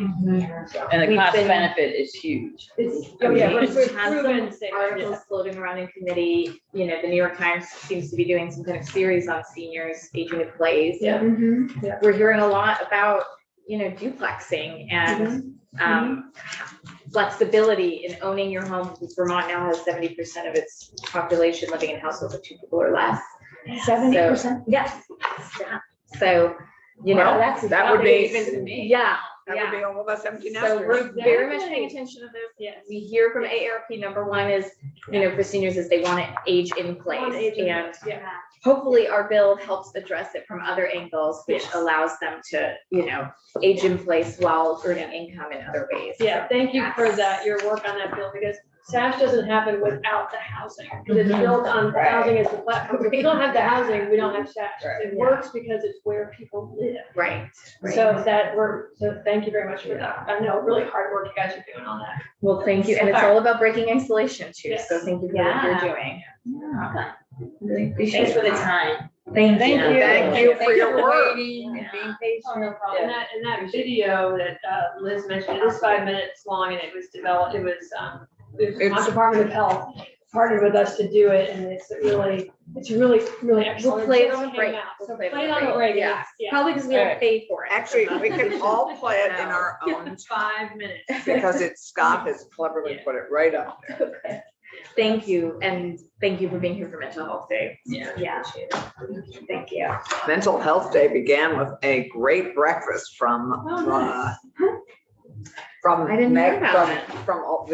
So And the We've cost been- benefit is huge. it's, I oh yeah, mean, we're it has proven some safe. articles floating around in committee, the New York Times seems to be doing some kind of series on seniors aging in place. Yeah. Yeah. We're hearing a lot about, duplexing and flexibility in owning your home. Vermont now has 70% of its population living in households of 2 people or less. 70%? Yes. So, Well, that's. that would be- even to me. Yeah, That would be all of us empty So nesters. we're very much paying attention to this. Yes. We hear from AARP, number 1 is, for seniors is they want to age in place. And Yeah. hopefully our bill helps address it from other angles, which Yes. allows them to, age in place while earning income in other ways. Yeah, thank you for that, your work on that bill, because SASH doesn't happen without the housing. Because it's built on, housing is the platform. If we don't have the housing, we don't have SASH. It works because it's where people live. Right. So thank you very much for that. I know, really hard work you guys are doing on that. Well, thank you. And it's all about breaking isolation too. So Yes. thank you for what you're Yeah. doing. Really appreciate Thanks for the it. time. Thank you. Thank you for your work. waiting and being Oh, patient. no problem. And that video that Liz mentioned, it is 5 minutes long, and it was developed, the It's- Department of Health partnered with us to do it, and it's really excellent. We'll play it just on the came break. out. We'll So play play it on the break. Yeah. Yeah. Probably because we don't Alright. pay for it. Actually, we can all play it in our own 5 minutes. because Scott has cleverly put it right up there. Thank you, and thank you for being here for Mental Health Day. Yeah. Yeah, appreciate it. Thank you. Mental Health Day began with a great breakfast from Oh, nice. from I didn't hear Meg, about from it. from all the